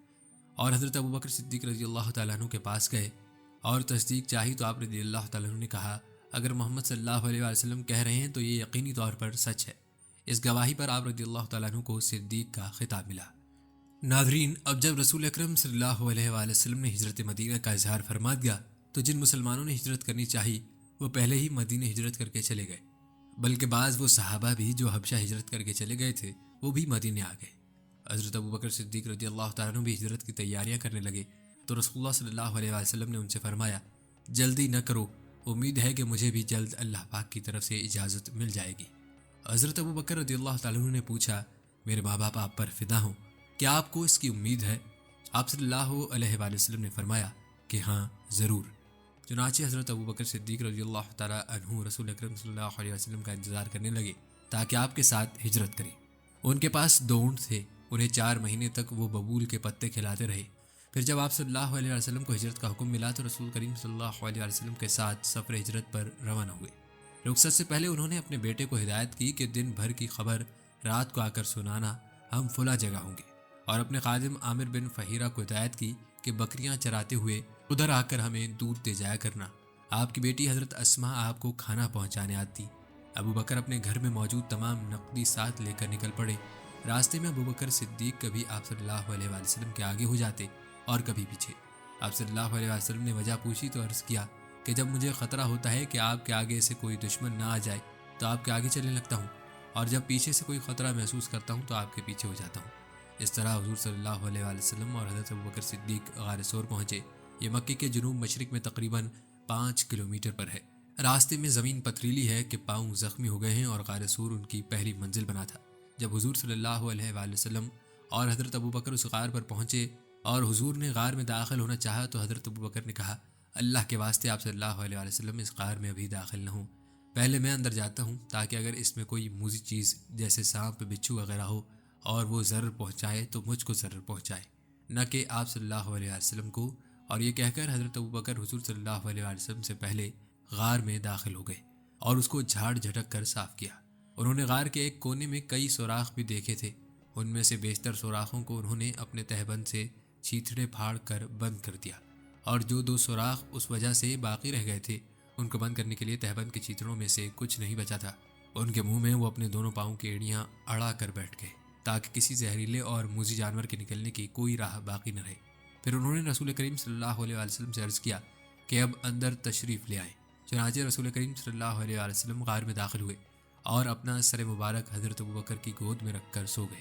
اور حضرت ابو بکر صدیق رضی اللہ تعالیٰ عنہ کے پاس گئے اور تصدیق چاہی تو آپ رضی اللہ تعالیٰ عنہ نے کہا، اگر محمد صلی اللہ علیہ وسلم کہہ رہے ہیں تو یہ یقینی طور پر سچ ہے۔ اس گواہی پر آپ رضی اللہ تعالیٰ عنہ کو صدیق کا خطاب ملا۔ ناظرین، اب جب رسول اکرم صلی اللہ علیہ وآلہ وسلم نے ہجرت مدینہ کا اظہار فرما دیا تو جن مسلمانوں نے ہجرت کرنی چاہی وہ پہلے ہی مدینہ ہجرت کر کے چلے گئے، بلکہ بعض وہ صحابہ بھی جو حبشہ ہجرت کر کے چلے گئے تھے وہ بھی مدینہ آ گئے۔ حضرت ابو بکر صدیق رضی اللہ تعالیٰ عنہ بھی ہجرت کی تیاریاں کرنے لگے تو رسول اللہ صلی اللہ علیہ وسلم نے ان سے فرمایا، جلدی نہ کرو، امید ہے کہ مجھے بھی جلد اللہ پاک کی طرف سے اجازت مل جائے گی۔ حضرت ابو بکر رضی اللہ تعالیٰ عنہ نے پوچھا، میرے ماں باپ آپ پر فدا ہوں، کیا آپ کو اس کی امید ہے؟ آپ صلی اللہ علیہ وآلہ وسلم نے فرمایا کہ ہاں ضرور۔ چنانچہ حضرت ابو بکر صدیق رضی اللہ تعالیٰ عنہ رسول اکرم صلی اللہ علیہ وسلم کا انتظار کرنے لگے تاکہ آپ کے ساتھ ہجرت کریں۔ ان کے پاس 2 اونٹ تھے، انہیں 4 مہینے تک وہ ببول کے پتے کھلاتے رہے۔ پھر جب آپ صلی اللہ علیہ وسلم کو ہجرت کا حکم ملا تو رسول کریم صلی اللہ علیہ وسلم کے ساتھ سفر ہجرت پر روانہ ہوئے۔ رخصت سے پہلے انہوں نے اپنے بیٹے کو ہدایت کی کہ دن بھر کی خبر رات کو آ کر سنانا، ہم فلاں جگہ ہوں گے، اور اپنے خادم عامر بن فہیرہ کو ہدایت کی کہ بکریاں چراتے ہوئے ادھر آ کر ہمیں دودھ دے جایا کرنا، آپ کی بیٹی حضرت اسماء آپ کو کھانا پہنچانے آتی۔ ابو بکر اپنے گھر میں موجود تمام نقدی ساتھ لے کر نکل پڑے۔ راستے میں ابو بکر صدیق کبھی آپ صلی اللہ علیہ وآلہ وسلم کے آگے ہو جاتے اور کبھی پیچھے۔ آپ صلی اللہ علیہ وسلم نے وجہ پوچھی تو عرض کیا کہ جب مجھے خطرہ ہوتا ہے کہ آپ کے آگے سے کوئی دشمن نہ آ جائے تو آپ کے آگے چلنے لگتا ہوں، اور جب پیچھے سے کوئی خطرہ محسوس کرتا ہوں تو آپ کے پیچھے ہو جاتا ہوں۔ اس طرح حضور صلی اللہ علیہ وآلہ وسلم اور حضرت ابو بکر صدیق غار ثور پہنچے۔ یہ مکے کے جنوب مشرق میں تقریباً 5 کلومیٹر پر ہے۔ راستے میں زمین پتھریلی ہے کہ پاؤں زخمی ہو گئے ہیں اور غار ثور ان کی پہلی منزل بنا تھا۔ جب حضور صلی اللہ علیہ وآلہ وسلم اور حضرت ابو بکر اس غار پر پہنچے اور حضور نے غار میں داخل ہونا چاہا تو حضرت ابو بکر نے کہا، اللہ کے واسطے آپ صلی اللہ علیہ وآلہ وسلم اس غار میں ابھی داخل نہ ہوں، پہلے میں اندر جاتا ہوں تاکہ اگر اس میں کوئی موذی چیز جیسے سانپ بچھو وغیرہ ہو اور وہ ضرر پہنچائے تو مجھ کو ضرر پہنچائے، نہ کہ آپ صلی اللہ علیہ وسلم کو۔ اور یہ کہہ کر حضرت ابو بکر حضور صلی اللہ علیہ وسلم سے پہلے غار میں داخل ہو گئے اور اس کو جھاڑ جھٹک کر صاف کیا۔ انہوں نے غار کے ایک کونے میں کئی سوراخ بھی دیکھے تھے، ان میں سے بیشتر سوراخوں کو انہوں نے اپنے تہبند سے چھیتڑے پھاڑ کر بند کر دیا، اور جو 2 سوراخ اس وجہ سے باقی رہ گئے تھے ان کو بند کرنے کے لیے تہبند کے چھیتڑوں میں سے کچھ نہیں بچا تھا۔ ان کے منہ میں وہ اپنے دونوں پاؤں کی ایڑیاں اڑا کر بیٹھ گئے تاکہ کسی زہریلے اور موذی جانور کے نکلنے کی کوئی راہ باقی نہ رہے۔ پھر انہوں نے رسول کریم صلی اللہ علیہ وسلم سے عرض کیا کہ اب اندر تشریف لے آئیں۔ چنانچہ رسول کریم صلی اللہ علیہ وسلم غار میں داخل ہوئے اور اپنا سر مبارک حضرت ابو بکر کی گود میں رکھ کر سو گئے۔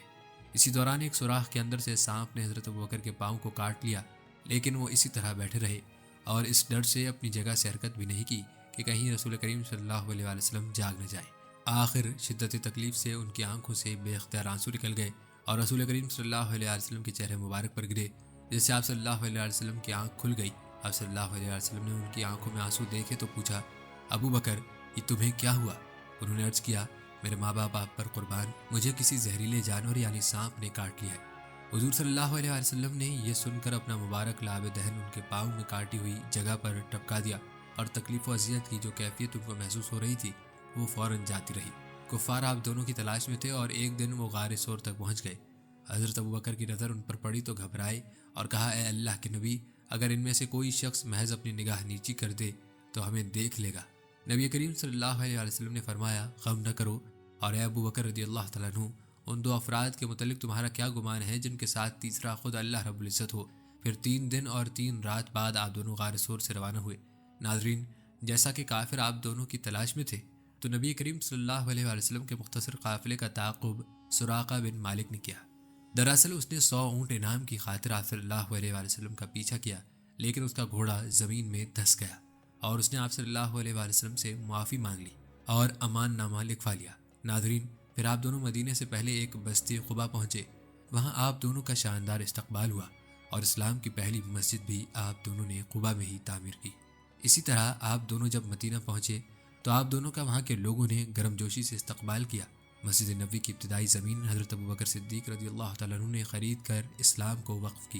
اسی دوران ایک سوراخ کے اندر سے سانپ نے حضرت ابو بکر کے پاؤں کو کاٹ لیا، لیکن وہ اسی طرح بیٹھے رہے اور اس ڈر سے اپنی جگہ سے حرکت بھی نہیں کی کہ کہیں رسول کریم صلی اللہ علیہ وآلہ وسلم جاگ نہ جائیں۔ آخر شدت تکلیف سے ان کی آنکھوں سے بے اختیار آنسو نکل گئے اور رسول کریم صلی اللہ علیہ وآلہ وسلم کے چہرے مبارک پر گرے، جس سے آپ صلی اللہ علیہ وآلہ وسلم کی آنکھ کھل گئی۔ آپ صلی اللہ علیہ وآلہ وسلم نے ان کی آنکھوں میں آنسو دیکھے تو پوچھا، ابو بکر یہ تمہیں کیا ہوا؟ انہوں نے عرض کیا، میرے ماں باپ آپ پر قربان، مجھے کسی زہریلے جانور یعنی سانپ نے کاٹ لیا ہے۔ حضور صلی اللہ علیہ وآلہ وسلم نے یہ سن کر اپنا مبارک لعاب دہن ان کے پاؤں میں کاٹی ہوئی جگہ پر ٹپکا دیا اور تکلیف و اذیت کی جو کیفیت ان کو محسوس ہو رہی تھی وہ فوراً جاتی رہی۔ کفار آپ دونوں کی تلاش میں تھے اور ایک دن وہ غار ثور تک پہنچ گئے۔ حضرت ابو بکر کی نظر ان پر پڑی تو گھبرائے اور کہا، اے اللہ کے نبی، اگر ان میں سے کوئی شخص محض اپنی نگاہ نیچی کر دے تو ہمیں دیکھ لے گا۔ نبی کریم صلی اللہ علیہ وآلہ وسلم نے فرمایا، غم نہ کرو، اور اے ابو بکر رضی اللہ تعالیٰ عنہ، ان دو افراد کے متعلق تمہارا کیا گمان ہے جن کے ساتھ تیسرا خود اللہ رب العزت ہو؟ پھر 3 دن اور 3 رات بعد آپ دونوں غار ثور سے روانہ ہوئے۔ ناظرین، جیسا کہ کافر آپ دونوں کی تلاش میں تھے تو نبی کریم صلی اللہ علیہ وآلہ وسلم کے مختصر قافلے کا تعاقب سراقہ بن مالک نے کیا۔ دراصل اس نے 100 اونٹ انعام کی خاطر آپ صلی اللہ علیہ وآلہ وسلم کا پیچھا کیا، لیکن اس کا گھوڑا زمین میں دھس گیا اور اس نے آپ صلی اللہ علیہ وآلہ وسلم سے معافی مانگ لی اور امان نامہ لکھوا لیا۔ ناظرین، پھر آپ دونوں مدینے سے پہلے ایک بستی قبا پہنچے۔ وہاں آپ دونوں کا شاندار استقبال ہوا اور اسلام کی پہلی مسجد بھی آپ دونوں نے قبا میں ہی تعمیر کی۔ اسی طرح آپ دونوں جب مدینہ پہنچے تو آپ دونوں کا وہاں کے لوگوں نے گرم جوشی سے استقبال کیا۔ مسجد نبوی کی ابتدائی زمین حضرت ابو بکر صدیق رضی اللہ تعالیٰ عنہ نے خرید کر اسلام کو وقف کی۔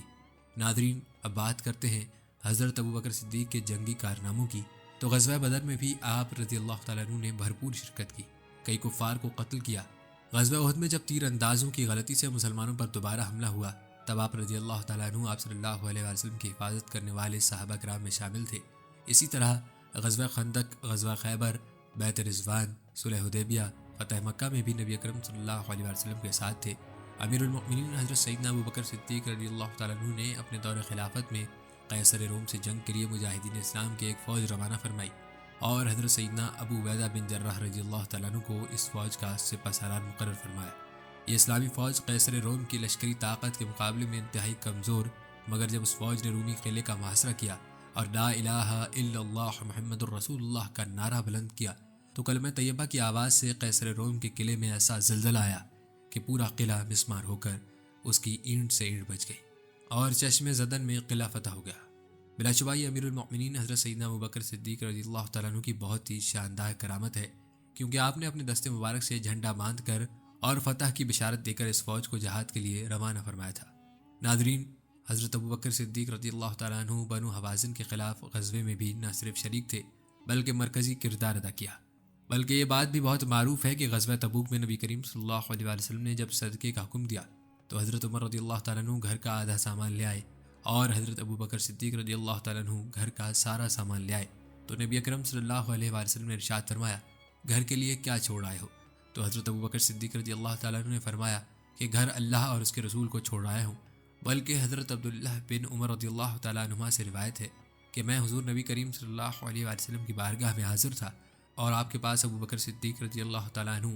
ناظرین، اب بات کرتے ہیں حضرت ابو بکر صدیق کے جنگی کارناموں کی۔ تو غزوہ بدر میں بھی آپ رضی اللہ تعالیٰ عنہ نے بھرپور شرکت کی، کئی کفار کو قتل کیا۔ غزوہ احد میں جب تیر اندازوں کی غلطی سے مسلمانوں پر دوبارہ حملہ ہوا تب آپ رضی اللہ تعالیٰ عنہ آپ صلی اللہ علیہ وسلم کی حفاظت کرنے والے صحابہ کرام میں شامل تھے۔ اسی طرح غزوہ خندق، غزوہ خیبر، بیعت رضوان، صلح حدیبیہ، فتح مکہ میں بھی نبی اکرم صلی اللہ علیہ وسلم کے ساتھ تھے۔ امیر المؤمنین حضرت سیدنا ابو بکر صدیق رضی اللہ تعالیٰ عنہ نے اپنے دور خلافت میں قیصر روم سے جنگ کے لیے مجاہدین اسلام کی ایک فوج روانہ فرمائی اور حضرت سیدنا ابو عبیدہ بن جراح رضی اللہ تعالیٰ عنہ کو اس فوج کا سپہ سالار مقرر فرمایا۔ یہ اسلامی فوج قیصر روم کی لشکری طاقت کے مقابلے میں انتہائی کمزور، مگر جب اس فوج نے رومی قلعے کا محاصرہ کیا اور لا الہ الا اللہ محمد الرسول اللہ کا نعرہ بلند کیا تو کلمہ طیبہ کی آواز سے قیصر روم کے قلعے میں ایسا زلزلہ آیا کہ پورا قلعہ مسمار ہو کر اس کی اینٹ سے اینٹ بچ گئی اور چشم زدن میں قلعہ فتح ہو گیا۔ بلا شبہ یہ امیر المؤمنین حضرت سیدنا ابو بکر صدیق رضی اللہ تعالیٰ عنہ کی بہت ہی شاندار کرامت ہے، کیونکہ آپ نے اپنے دستے مبارک سے جھنڈا باندھ کر اور فتح کی بشارت دے کر اس فوج کو جہاد کے لیے روانہ فرمایا تھا۔ ناظرین، حضرت ابو بکر صدیق رضی اللہ تعالیٰ عنہ بنو حوازن کے خلاف غزوے میں بھی نہ صرف شریک تھے بلکہ مرکزی کردار ادا کیا۔ بلکہ یہ بات بھی بہت معروف ہے کہ غزوہ تبوک میں نبی کریم صلی اللہ علیہ وآلہ وسلم نے جب صدقے کا حکم دیا تو حضرت عمر رضی اللہ تعالیٰ عنہ گھر کا آدھا سامان لے آئے اور حضرت ابو بکر صدیق رضی اللہ تعالیٰ عنہ گھر کا سارا سامان لے آئے۔ تو نبی اکرم صلی اللہ علیہ وآلہ وسلم نے ارشاد فرمایا، گھر کے لیے کیا چھوڑ آئے ہو؟ تو حضرت ابو بکر صدیق رضی اللہ تعالیٰ عنہ نے فرمایا کہ گھر اللہ اور اس کے رسول کو چھوڑ آیا ہوں۔ بلکہ حضرت عبداللہ بن عمر رضی اللہ تعالیٰ عنہما سے روایت ہے کہ میں حضور نبی کریم صلی اللہ علیہ وآلہ وسلم کی بارگاہ میں حاضر تھا اور آپ کے پاس ابو بکر صدیق رضی اللہ تعالیٰ عنہ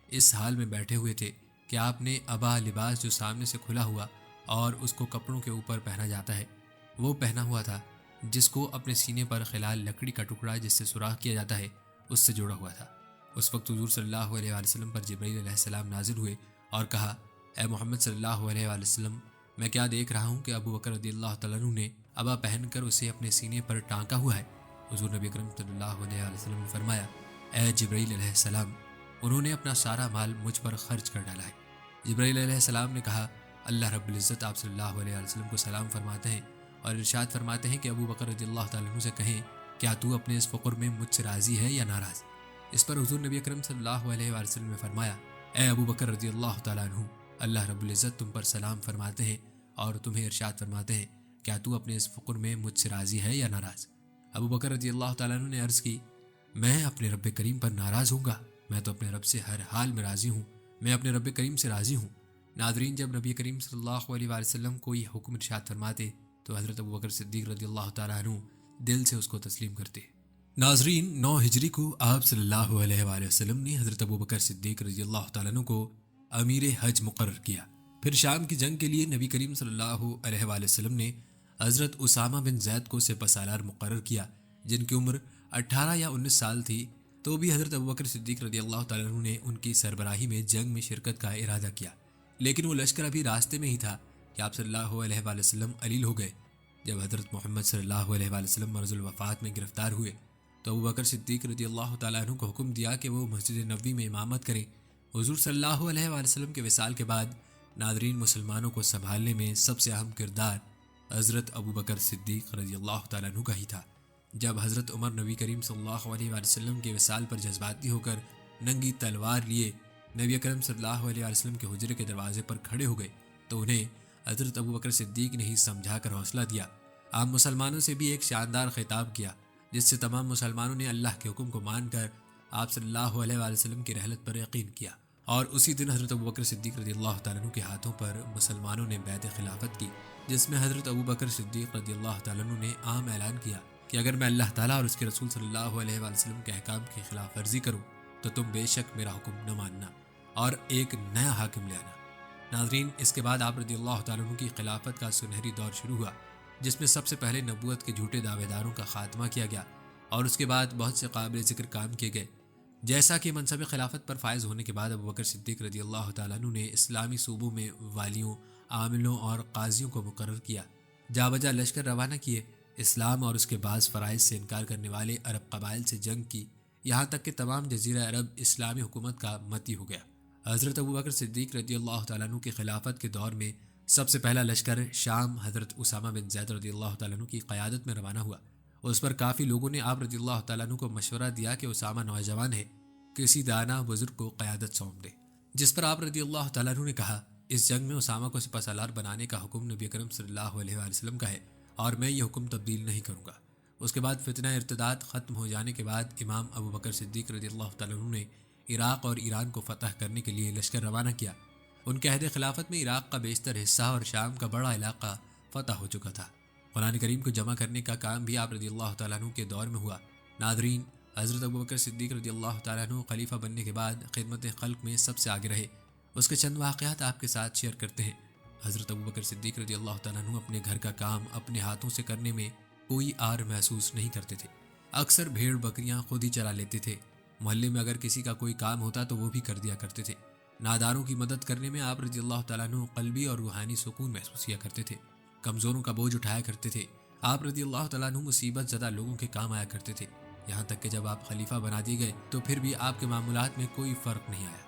اس حال میں بیٹھے ہوئے تھے کہ آپ نے ابا لباس جو سامنے سے کھلا ہوا اور اس کو کپڑوں کے اوپر پہنا جاتا ہے وہ پہنا ہوا تھا، جس کو اپنے سینے پر خلال لکڑی کا ٹکڑا جس سے سوراخ کیا جاتا ہے اس سے جوڑا ہوا تھا۔ اس وقت حضور صلی اللہ علیہ وآلہ وسلم پر جبرائیل علیہ السلام نازل ہوئے اور کہا، اے محمد صلی اللہ علیہ وآلہ وسلم، میں کیا دیکھ رہا ہوں کہ ابو بکر رضی اللہ تعالیٰ عنہ نے ابا پہن کر اسے اپنے سینے پر ٹانکا ہوا ہے۔ حضور نبی اکرم صلی اللہ علیہ وآلہ وسلم نے فرمایا، اے جبرائیل علیہ السلام، انہوں نے اپنا سارا مال مجھ پر خرچ کر ڈالا ہے۔ جبرائیل علیہ السلام نے کہا، اللہ رب العزت آپ صلی اللہ علیہ وآلہ وسلم کو سلام فرماتے ہیں اور ارشاد فرماتے ہیں کہ ابو بکر رضی اللہ تعالیٰ عنہ سے کہیں، کیا تو اپنے اس فقر میں مجھ سے راضی ہے یا ناراض؟ اس پر حضور نبی اکرم صلی اللہ علیہ وآلہ وسلم نے فرمایا، اے ابو بکر رضی اللہ تعالیٰ عنہ، اللہ رب العزت تم پر سلام فرماتے ہیں اور تمہیں ارشاد فرماتے ہیں، کیا تو اپنے اس فقر میں مجھ سے راضی ہے یا ناراض؟ ابو بکر رضی اللہ تعالیٰ عنہ نے عرض کی، میں اپنے رب کریم پر ناراض ہوں گا؟ میں تو اپنے رب سے ہر حال میں راضی ہوں، میں اپنے رب کریم سے راضی ہوں۔ ناظرین، جب نبی کریم صلی اللہ علیہ وآلہ وسلم کوئی حکم ارشاد فرماتے تو حضرت ابو بکر صدیق رضی اللہ تعالیٰ عنہ دل سے اس کو تسلیم کرتے۔ ناظرین، 9 ہجری کو آپ صلی اللہ علیہ وآلہ وسلم نے حضرت ابو بکر صدیق رضی اللہ تعالیٰ عنہ کو امیر حج مقرر کیا۔ پھر شام کی جنگ کے لیے نبی کریم صلی اللہ علیہ وآلہ وسلم نے حضرت اسامہ بن زید کو سپہ سالار مقرر کیا، جن کی عمر 18 یا 19 سال تھی تو بھی حضرت ابوبکر صدیق رضی اللہ تعالیٰ عنہ نے ان کی سربراہی میں جنگ میں شرکت کا ارادہ کیا، لیکن وہ لشکر ابھی راستے میں ہی تھا کہ آپ صلی اللہ علیہ وآلہ وسلم علیل ہو گئے۔ جب حضرت محمد صلی اللہ علیہ وآلہ وسلم مرض الوفات میں گرفتار ہوئے تو ابوبکر صدیق رضی اللہ تعالیٰ عنہ کو حکم دیا کہ وہ مسجد نبوی میں امامت کریں۔ حضور صلی اللہ علیہ وآلہ وسلم کے وصال کے بعد ناظرین مسلمانوں کو سنبھالنے میں سب سے اہم کردار حضرت ابوبکر صدیق رضی اللہ تعالیٰ عنہ کا ہی تھا۔ جب حضرت عمر نبی کریم صلی اللہ علیہ وآلہ وسلم کے وصال پر جذباتی ہو کر ننگی تلوار لیے نبی اکرم صلی اللہ علیہ وآلہ وسلم کے حجرے کے دروازے پر کھڑے ہو گئے تو انہیں حضرت ابوبکر صدیق نے ہی سمجھا کر حوصلہ دیا۔ عام مسلمانوں سے بھی ایک شاندار خطاب کیا جس سے تمام مسلمانوں نے اللہ کے حکم کو مان کر آپ صلی اللہ علیہ وآلہ وسلم کی رحلت پر یقین کیا، اور اسی دن حضرت ابوبکر صدیق رضی اللہ تعالیٰ عنہ کے ہاتھوں پر مسلمانوں نے بیعت خلافت کی، جس میں حضرت ابوبکر صدیق رضی اللہ تعالیٰ عنہ نے عام اعلان کیا کہ اگر میں اللہ تعالیٰ اور اس کے رسول صلی اللہ علیہ وآلہ وسلم کے احکام کی خلاف ورزی کروں تو تم بے شک میرا حکم نہ ماننا اور ایک نیا حاکم لے آنا۔ ناظرین، اس کے بعد آپ رضی اللہ تعالیٰ عنہ کی خلافت کا سنہری دور شروع ہوا، جس میں سب سے پہلے نبوت کے جھوٹے دعوے داروں کا خاتمہ کیا گیا، اور اس کے بعد بہت سے قابل ذکر کام کیے گئے، جیسا کہ منصب خلافت پر فائز ہونے کے بعد ابوبکر صدیق رضی اللہ تعالیٰ عنہ نے اسلامی صوبوں میں والیوں، عاملوں اور قاضیوں کو مقرر کیا، جا بجا لشکر روانہ کیے، اسلام اور اس کے بعض فرائض سے انکار کرنے والے عرب قبائل سے جنگ کی، یہاں تک کہ تمام جزیرہ عرب اسلامی حکومت کا متی ہو گیا۔ حضرت ابوبکر صدیق رضی اللہ تعالیٰ عنہ کی خلافت کے دور میں سب سے پہلا لشکر شام حضرت اسامہ بن زید رضی اللہ تعالیٰ عنہ کی قیادت میں روانہ ہوا۔ اس پر کافی لوگوں نے آپ رضی اللہ تعالیٰ عنہ کو مشورہ دیا کہ اسامہ نوجوان ہے، کسی دانا بزرگ کو قیادت سونپ دے، جس پر آپ رضی اللہ تعالیٰ عنہ نے کہا اس جنگ میں اسامہ کو سپہ سالار بنانے کا حکم نبی اکرم صلی اللہ علیہ وآلہ وسلم کا ہے اور میں یہ حکم تبدیل نہیں کروں گا۔ اس کے بعد فتنہ ارتداد ختم ہو جانے کے بعد امام ابوبکر صدیق رضی اللہ تعالیٰ عنہ نے عراق اور ایران کو فتح کرنے کے لیے لشکر روانہ کیا۔ ان کے عہد خلافت میں عراق کا بیشتر حصہ اور شام کا بڑا علاقہ فتح ہو چکا تھا۔ قرآن کریم کو جمع کرنے کا کام بھی آپ رضی اللہ تعالیٰ عنہ کے دور میں ہوا۔ ناظرین، حضرت ابوبکر صدیق رضی اللہ تعالیٰ عنہ خلیفہ بننے کے بعد خدمت خلق میں سب سے آگے رہے۔ اس کے چند واقعات آپ کے ساتھ شیئر کرتے ہیں۔ حضرت ابوبکر صدیق رضی اللہ تعالیٰ عنہ اپنے گھر کا کام اپنے ہاتھوں سے کرنے میں کوئی آر محسوس نہیں کرتے تھے۔ اکثر بھیڑ بکریاں خود ہی چلا لیتے تھے۔ محلے میں اگر کسی کا کوئی کام ہوتا تو وہ بھی کر دیا کرتے تھے۔ ناداروں کی مدد کرنے میں آپ رضی اللہ تعالیٰ عنہ قلبی اور روحانی سکون محسوس کیا کرتے تھے۔ کمزوروں کا بوجھ اٹھایا کرتے تھے۔ آپ رضی اللہ تعالیٰ عنہ مصیبت زدہ لوگوں کے کام آیا کرتے تھے، یہاں تک کہ جب آپ خلیفہ بنا دیے گئے تو پھر بھی آپ کے معاملات میں کوئی فرق نہیں آیا۔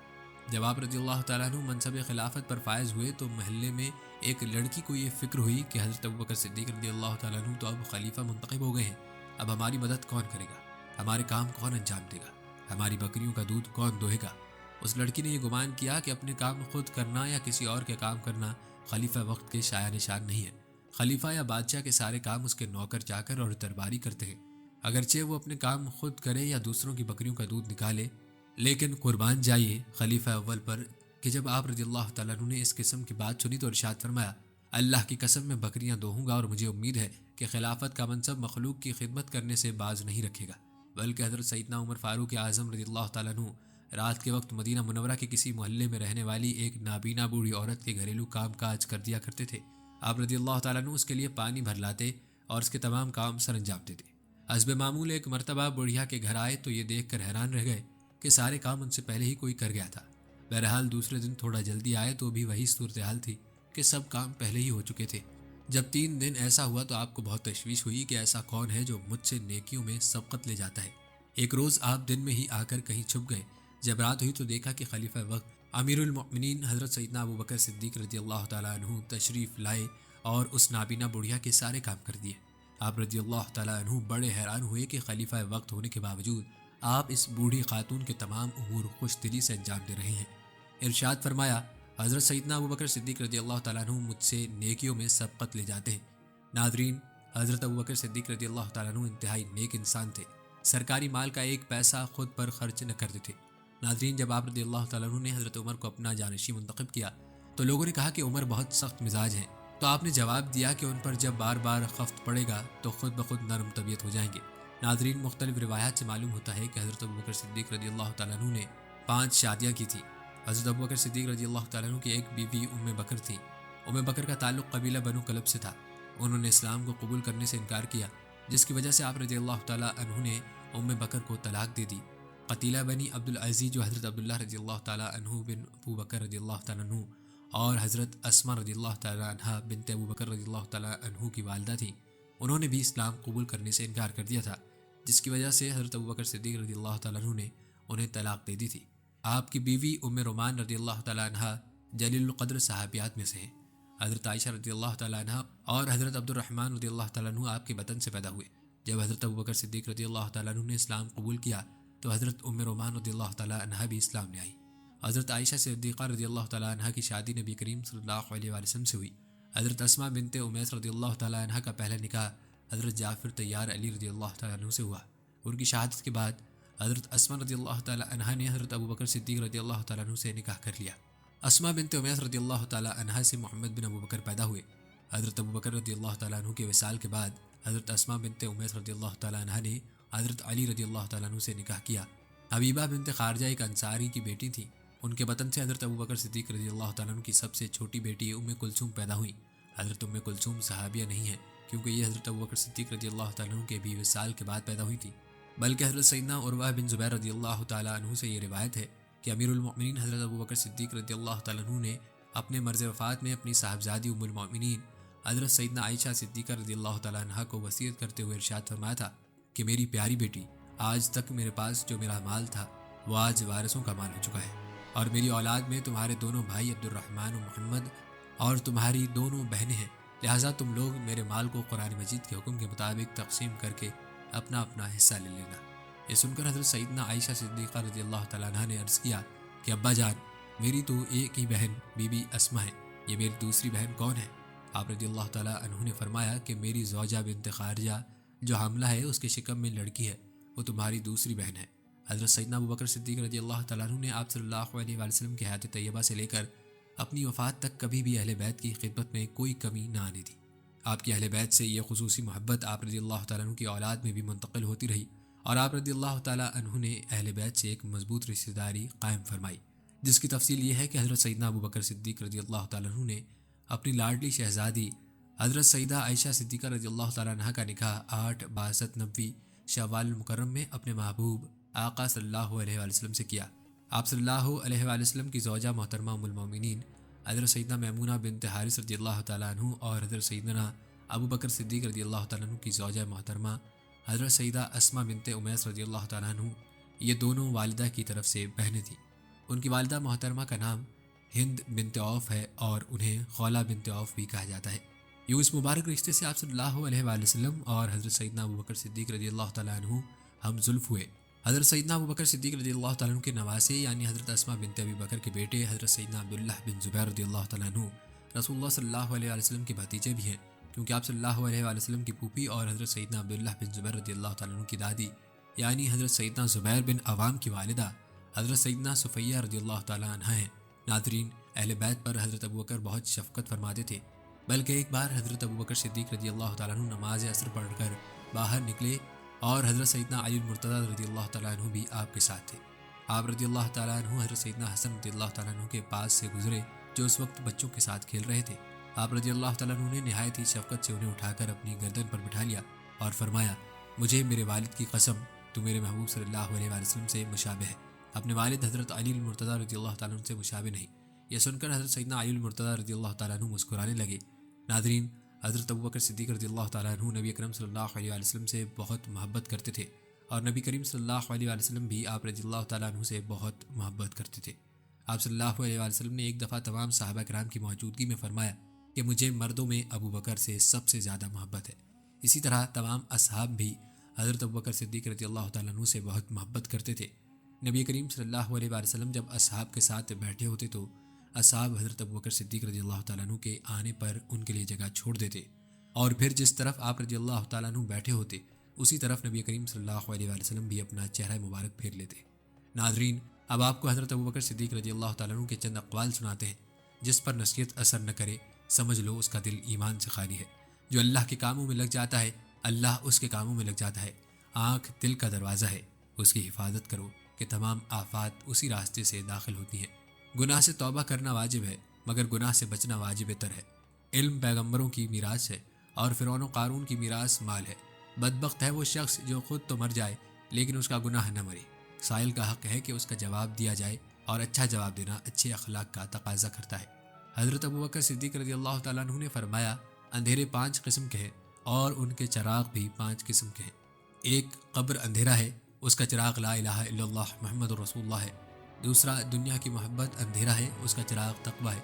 جب آپ رضی اللہ تعالیٰ عنہ منصب خلافت پر فائز ہوئے تو محلے میں ایک لڑکی کو یہ فکر ہوئی کہ حضرت ابوبکر صدیق رضی اللہ تعالیٰ عنہ تو اب خلیفہ منتخب ہو گئے ہیں، اب ہماری مدد کون کرے گا، ہمارے کام کون انجام دے گا، ہماری بکریوں کا دودھ کون دوہے گا۔ اس لڑکی نے یہ گمان کیا کہ اپنے کام خود کرنا یا کسی اور کے کام کرنا خلیفہ وقت کے شایان نشان نہیں ہے۔ خلیفہ یا بادشاہ کے سارے کام اس کے نوکر چاکر اور درباری کرتے ہیں، اگرچہ وہ اپنے کام خود کرے یا دوسروں کی بکریوں کا دودھ نکالے، لیکن قربان جائیے خلیفہ اول پر کہ جب آپ رضی اللہ تعالیٰ عنہ نے اس قسم کی بات سنی تو ارشاد فرمایا، اللہ کی قسم میں بکریاں دوہوں گا اور مجھے امید ہے کہ خلافت کا منصب مخلوق کی خدمت کرنے سے باز نہیں رکھے گا، بلکہ حضرت سیدنا عمر فاروق اعظم رضی اللہ تعالیٰ عنہ رات کے وقت مدینہ منورہ کے کسی محلے میں رہنے والی ایک نابینا بوڑھی عورت کے گھریلو کام کاج کر دیا کرتے تھے۔ آپ رضی اللہ تعالیٰ عنہ اس کے لیے پانی بھر لاتے اور اس کے تمام کام سر انجام دیتے۔ حسب معمول ایک مرتبہ بڑھیا کے گھر آئے تو یہ دیکھ کر حیران رہ گئے کہ سارے کام ان سے پہلے ہی کوئی کر گیا تھا۔ بہرحال دوسرے دن تھوڑا جلدی آئے تو بھی وہی صورتحال تھی کہ سب کام پہلے ہی ہو چکے تھے۔ جب 3 دن ایسا ہوا تو آپ کو بہت تشویش ہوئی کہ ایسا کون ہے جو مجھ سے نیکیوں میں سبقت لے جاتا ہے۔ ایک روز آپ دن میں ہی آ کر کہیں چھپ گئے۔ جب رات ہوئی تو دیکھا کہ خلیفہ وقت امیر المؤمنین حضرت سیدنا ابوبکر صدیق رضی اللہ تعالیٰ عنہ تشریف لائے اور اس نابینا بڑھیا کے سارے کام کر دیے۔ آپ رضی اللہ تعالیٰ عنہ بڑے حیران ہوئے کہ خلیفہ وقت ہونے کے باوجود آپ اس بوڑھی خاتون کے تمام امور خوش دلی سے انجام دے رہے ہیں۔ ارشاد فرمایا، حضرت سیدنا ابوبکر صدیق رضی اللہ تعالیٰ عنہ مجھ سے نیکیوں میں سبقت لے جاتے ہیں۔ ناظرین، حضرت ابوبکر صدیق رضی اللہ تعالیٰ عنہ انتہائی نیک انسان تھے، سرکاری مال کا ایک پیسہ خود پر خرچ نہ کرتے تھے۔ ناظرین، جب آپ رضی اللہ تعالیٰ عنہ نے حضرت عمر کو اپنا جانشین منتخب کیا تو لوگوں نے کہا کہ عمر بہت سخت مزاج ہیں، تو آپ نے جواب دیا کہ ان پر جب بار بار خفت پڑے گا تو خود بخود نرم طبیعت ہو جائیں گے۔ ناظرین، مختلف روایات سے معلوم ہوتا ہے کہ حضرت ابوبکر صدیق رضی اللہ تعالیٰ عنہ نے 5 شادیاں کی تھیں۔ حضرت ابوبکر صدیق رضی اللہ تعالیٰ عنہ کی ایک بیوی بکر تھی۔ بکر کا تعلق قبیلہ بنو کلب سے تھا۔ انہوں نے اسلام کو قبول کرنے سے انکار کیا، جس کی وجہ سے آپ رضی اللہ تعالیٰ عنہ نے ام بکر کو طلاق دے دی۔ قتیلہ بنی عبدالعزیز جو حضرت عبداللہ رضی اللہ تعالیٰ عنہ بن ابو بکر رضی اللہ تعالیٰ عنہ اور حضرت اسماء رضی اللہ تعالیٰ عنہ بنت ابو بکر رضی اللہ تعالیٰ عنہ کی والدہ تھیں، انہوں نے بھی اسلام قبول کرنے سے انکار کر دیا تھا، جس کی وجہ سے حضرت ابو بکر صدیق رضی اللہ تعالیٰ عنہ نے انہیں طلاق دے دی تھی۔ آپ کی بیوی ام رومان رضی اللہ تعالیٰ عنہ جلیل القدر صحابیات میں سے ہیں۔ حضرت عائشہ رضی اللہ تعالیٰ عنہ اور حضرت عبد الرحمن رضی اللہ تعالیٰ عنہ آپ کے بطن سے پیدا ہوئے۔ جب حضرت ابو بکر صدیق رضی اللہ تعالیٰ عنہ نے اسلام قبول کیا تو حضرت ام رومان رضی اللہ تعالیٰ عنہ بھی اسلام لے آئی۔ حضرت عائشہ صدیقہ رضی اللہ تعالیٰ عنہ کی شادی نبی کریم صلی اللہ علیہ وآلہ وسلم سے ہوئی۔ حضرت اسماء بنت امیس رضی اللہ تعالیٰ عنہ کا پہلا نکاح حضرت جعفر طیار علی رضی اللہ تعالیٰ عنہ سے ہوا۔ ان کی شہادت کے بعد حضرت اسماء رضی اللہ تعالیٰ عنہ نے حضرت ابو بکر صدیق رضی اللہ تعالیٰ عنہ سے نکاح کر لیا۔ اسماء بنت امیس رضی اللہ تعالیٰ عنہ سے محمد بن ابو بکر پیدا ہوئے۔ حضرت ابو بکر رضی اللہ تعالیٰ عنہ کے وصال کے بعد حضرت اسماء بنت امیس رضی اللہ تعالیٰ عنہ نے حضرت علی رضی اللہ تعالیٰ عنہ سے نکاح کیا۔ حبیبہ بنت خارجہ ایک انصاری کی بیٹی تھی۔ ان کے بطن سے حضرت ابو بکر صدیق رضی اللہ تعالیٰ عنہ کی سب سے چھوٹی بیٹی ام کلثوم پیدا ہوئی۔ حضرت ام کلثوم صحابیہ نہیں ہے کیونکہ یہ حضرت ابو بکر صدیق رضی اللہ تعالیٰ عنہ کے بھی وصال کے بعد پیدا ہوئی تھی، بلکہ حضرت سیدنا عروہ بن زبیر رضی اللہ تعالیٰ عنہ سے یہ روایت ہے کہ امیر المؤمنین حضرت ابو بکر صدیق رضی اللہ تعالیٰ عنہ نے اپنے مرض وفات میں اپنی صاحبزادی ام المؤمنین حضرت سیدنا عائشہ صدیقہ رضی اللہ تعالیٰ عنہ کو وصیت کرتے ہوئے ارشاد فرمایا تھا کہ میری پیاری بیٹی، آج تک میرے پاس جو میرا مال تھا وہ آج وارثوں کا مال ہو چکا ہے، اور میری اولاد میں تمہارے دونوں بھائی عبد الرحمن و محمد اور تمہاری دونوں بہنیں ہیں، لہٰذا تم لوگ میرے مال کو قرآن مجید کے حکم کے مطابق تقسیم کر کے اپنا اپنا حصہ لے لینا۔ یہ سن کر حضرت سیدنا عائشہ صدیقہ رضی اللہ تعالیٰ عنہ نے عرض کیا کہ ابا جان، میری تو ایک ہی بہن بی بی اسماء ہے، یہ میری دوسری بہن کون ہے؟ آپ رضی اللہ تعالیٰ عنہ نے فرمایا کہ میری زوجہ بنت خارجہ جو حاملہ ہے، اس کے شکم میں لڑکی ہے، وہ تمہاری دوسری بہن ہے۔ حضرت سیدنا ابو بکر صدیق رضی اللہ تعالیٰ عنہ نے آپ صلی اللہ علیہ وآلہ وسلم کی حیات طیبہ سے لے کر اپنی وفات تک کبھی بھی اہل بیت کی خدمت میں کوئی کمی نہ آنے دی۔ آپ کی اہل بیت سے یہ خصوصی محبت آپ رضی اللہ تعالیٰ عنہ کی اولاد میں بھی منتقل ہوتی رہی، اور آپ رضی اللہ تعالیٰ عنہ نے اہل بیت سے ایک مضبوط رشتہ داری قائم فرمائی، جس کی تفصیل یہ ہے کہ حضرت سیدنا ابو بکر صدیق رضی اللہ تعالیٰ عنہ نے اپنی لاڈلی شہزادی حضرت سیدہ عائشہ صدیقہ رضی اللہ تعالیٰ عنہ کا نکاح 8/62 شوال المکرم میں اپنے محبوب آقا صلی اللہ علیہ وآلہ وسلم سے کیا۔ آپ صلی اللہ علیہ وآلہ وسلم کی زوجہ محترمہ ام المومنین حضرت سیدنا میمونہ بنت حارث رضی اللہ تعالیٰ عنہ اور حضرت سیدنا ابو بکر صدیق رضی اللہ تعالیٰ عنہ کی زوجہ محترمہ حضرت سیدہ اسماء بنت امیس رضی اللہ تعالیٰ عنہ، یہ دونوں والدہ کی طرف سے بہنیں تھیں۔ ان کی والدہ محترمہ کا نام ہند بنت عوف ہے اور انہیں خولہ بنت عوف بھی کہا جاتا ہے۔ یوں اس مبارک رشتے سے آپ صلی اللہ علیہ وآلہ وسلم اور حضرت سیدنا ابو بکر صدیق رضی اللہ تعالیٰ عنہ ہم زلف ہوئے۔ حضرت سیدنا ابو بکر صدیق رضی اللہ تعالیٰ عنہ کے نواسے یعنی حضرت اسماء بنت ابی بکر کے بیٹے حضرت سیدنا عبداللہ بن زبیر رضی اللہ تعالیٰ عنہ رسول اللہ صلی اللہ علیہ وآلہ وسلم کے بھتیجے بھی ہیں، کیونکہ آپ صلی اللہ علیہ وآلہ وسلم کی پھوپھی اور حضرت سیدنا عبداللہ بن زبیر رضی اللہ تعالیٰ عنہ کی دادی یعنی حضرت سیدنا زبیر بن عوام کی والدہ حضرت سیدنا صفیہ رضی اللہ تعالیٰ عنہ ہیں۔ ناظرین، اہل بیت پر حضرت ابو بکر بہت شفقت فرماتے تھے، بلکہ ایک بار حضرت ابو بکر صدیق رضی اللہ تعالیٰ عنہ نماز عصر پڑھ کر باہر نکلے اور حضرت سیدنا علی المرتضیٰ رضی اللہ تعالیٰ عنہ بھی آپ کے ساتھ تھے۔ آپ رضی اللہ تعالیٰ عنہ حضرت سیدنا حسن رضی اللہ تعالیٰ عنہ کے پاس سے گزرے جو اس وقت بچوں کے ساتھ کھیل رہے تھے۔ آپ رضی اللہ تعالیٰ عنہ نے نہایت ہی شفقت سے انہیں اٹھا کر اپنی گردن پر بٹھا لیا اور فرمایا، مجھے میرے والد کی قسم، تو میرے محبوب صلی اللہ علیہ وآلہ وسلم سے مشابہ ہے، اپنے والد حضرت علی المرتضیٰ رضی اللہ تعالیٰ عنہ سے مشابہ نہیں۔ یہ سن کر حضرت سیدنا علی المرتضیٰ رضی اللہ تعالیٰ عنہ مسکرانے لگے۔ ناظرین، حضرت ابو بکر صدیق رضی اللہ تعالیٰ عنہ نبی اکرم صلی اللہ علیہ وآلہ وسلم سے بہت محبت کرتے تھے، اور نبی کریم صلی اللہ علیہ وآلہ وسلم بھی آپ رضی اللہ تعالیٰ عنہ سے بہت محبت کرتے تھے۔ آپ صلی اللہ علیہ وآلہ وسلم نے ایک دفعہ تمام صحابہ کرام کی موجودگی میں فرمایا کہ مجھے مردوں میں ابو بکر سے سب سے زیادہ محبت ہے۔ اسی طرح تمام اصحاب بھی حضرت ابو بکر صدیق رضی اللہ تعالیٰ عنہ سے بہت محبت کرتے تھے۔ نبی کریم صلی اللہ علیہ وآلہ وسلم جب اصحاب کے ساتھ بیٹھے ہوتے تو اصحاب حضرت ابو بکر صدیق رضی اللہ تعالیٰ عنہ کے آنے پر ان کے لیے جگہ چھوڑ دیتے، اور پھر جس طرف آپ رضی اللہ تعالیٰ عنہ بیٹھے ہوتے اسی طرف نبی کریم صلی اللہ علیہ وآلہ وسلم بھی اپنا چہرہ مبارک پھیر لیتے۔ ناظرین، اب آپ کو حضرت ابو بکر صدیق رضی اللہ تعالیٰ عنہ کے چند اقوال سناتے ہیں، جس پر نصیحت اثر نہ کرے سمجھ لو اس کا دل ایمان سے خالی ہے۔ جو اللہ کے کاموں میں لگ جاتا ہے اللہ اس کے کاموں میں لگ جاتا ہے۔ آنکھ دل کا دروازہ ہے، اس کی حفاظت کرو کہ تمام آفات اسی راستے سے داخل ہوتی ہیں۔ گناہ سے توبہ کرنا واجب ہے، مگر گناہ سے بچنا واجب تر ہے۔ علم پیغمبروں کی میراث ہے اور فرعون و قارون کی میراث مال ہے۔ بدبخت ہے وہ شخص جو خود تو مر جائے لیکن اس کا گناہ نہ مرے۔ سائل کا حق ہے کہ اس کا جواب دیا جائے، اور اچھا جواب دینا اچھے اخلاق کا تقاضا کرتا ہے۔ حضرت ابوبکر صدیق رضی اللہ تعالیٰ عنہ نے فرمایا، اندھیرے 5 قسم کے ہیں اور ان کے چراغ بھی 5 قسم کے ہیں۔ ایک قبر اندھیرا ہے، اس کا چراغ لا الہ الا اللہ محمد رسول اللہ ہے۔ دوسرا دنیا کی محبت اندھیرا ہے، اس کا چراغ تقویٰ ہے۔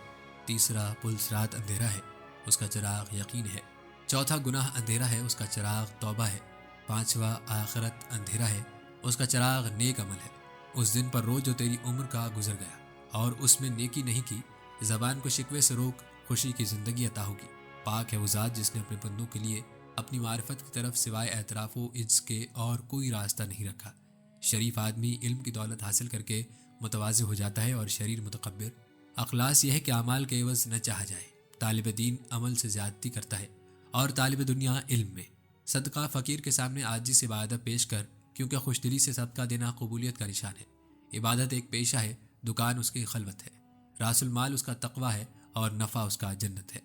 تیسرا پل صراط اندھیرا ہے، اس کا چراغ یقین ہے۔ چوتھا گناہ اندھیرا ہے، اس کا چراغ توبہ ہے۔ پانچواں آخرت اندھیرا ہے، اس کا چراغ نیک عمل ہے۔ اس دن پر رو جو تیری عمر کا گزر گیا اور اس میں نیکی نہیں کی، زبان کو شکوے سے روک، خوشی کی زندگی عطا ہوگی۔ پاک ہے وہ ذات جس نے اپنے بندوں کے لیے اپنی معرفت کی طرف سوائے اعتراف و عجز کے اور کوئی راستہ نہیں رکھا۔ شریف آدمی علم کی دولت حاصل کر کے متواضع ہو جاتا ہے اور شریر متکبر۔ اخلاص یہ ہے کہ اعمال کے عوض نہ چاہا جائے۔ طالب دین عمل سے زیادتی کرتا ہے اور طالب دنیا علم میں۔ صدقہ فقیر کے سامنے عاجزی سے عبادت پیش کر، کیونکہ خوش دلی سے صدقہ دینا قبولیت کا نشان ہے۔ عبادت ایک پیشہ ہے، دکان اس کی خلوت ہے۔ راس المال اس کا تقویٰ ہے اور نفع اس کا جنت ہے۔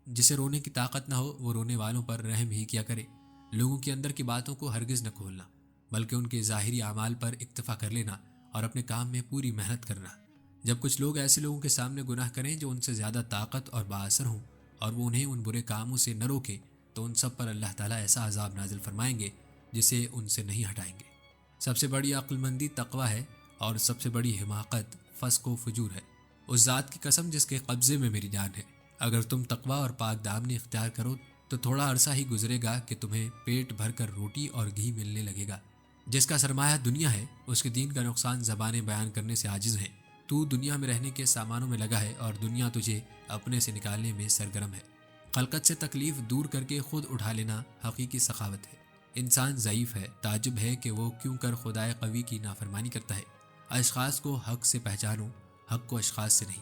جسے رونے کی طاقت نہ ہو وہ رونے والوں پر رحم ہی کیا کرے۔ لوگوں کے اندر کی باتوں کو ہرگز نہ کھولنا، بلکہ ان کے ظاہری اعمال پر اکتفا کر لینا اور اپنے کام میں پوری محنت کرنا۔ جب کچھ لوگ ایسے لوگوں کے سامنے گناہ کریں جو ان سے زیادہ طاقت اور بااثر ہوں اور وہ انہیں ان برے کاموں سے نہ روکیں، تو ان سب پر اللہ تعالیٰ ایسا عذاب نازل فرمائیں گے جسے ان سے نہیں ہٹائیں گے۔ سب سے بڑی عقل مندی تقویٰ ہے اور سب سے بڑی حماقت فسق و فجور ہے۔ اس ذات کی قسم جس کے قبضے میں میری جان ہے، اگر تم تقویٰ اور پاک دامنی اختیار کرو تو تھوڑا عرصہ ہی گزرے گا کہ تمہیں پیٹ بھر کر روٹی اور گھی ملنے لگے گا۔ جس کا سرمایہ دنیا ہے، اس کے دین کا نقصان زبانیں بیان کرنے سے عاجز ہیں۔ تو دنیا میں رہنے کے سامانوں میں لگا ہے اور دنیا تجھے اپنے سے نکالنے میں سرگرم ہے۔ خلقت سے تکلیف دور کر کے خود اٹھا لینا حقیقی سخاوت ہے۔ انسان ضعیف ہے، تعجب ہے کہ وہ کیوں کر خدائے قوی کی نافرمانی کرتا ہے۔ اشخاص کو حق سے پہچانو، حق کو اشخاص سے نہیں۔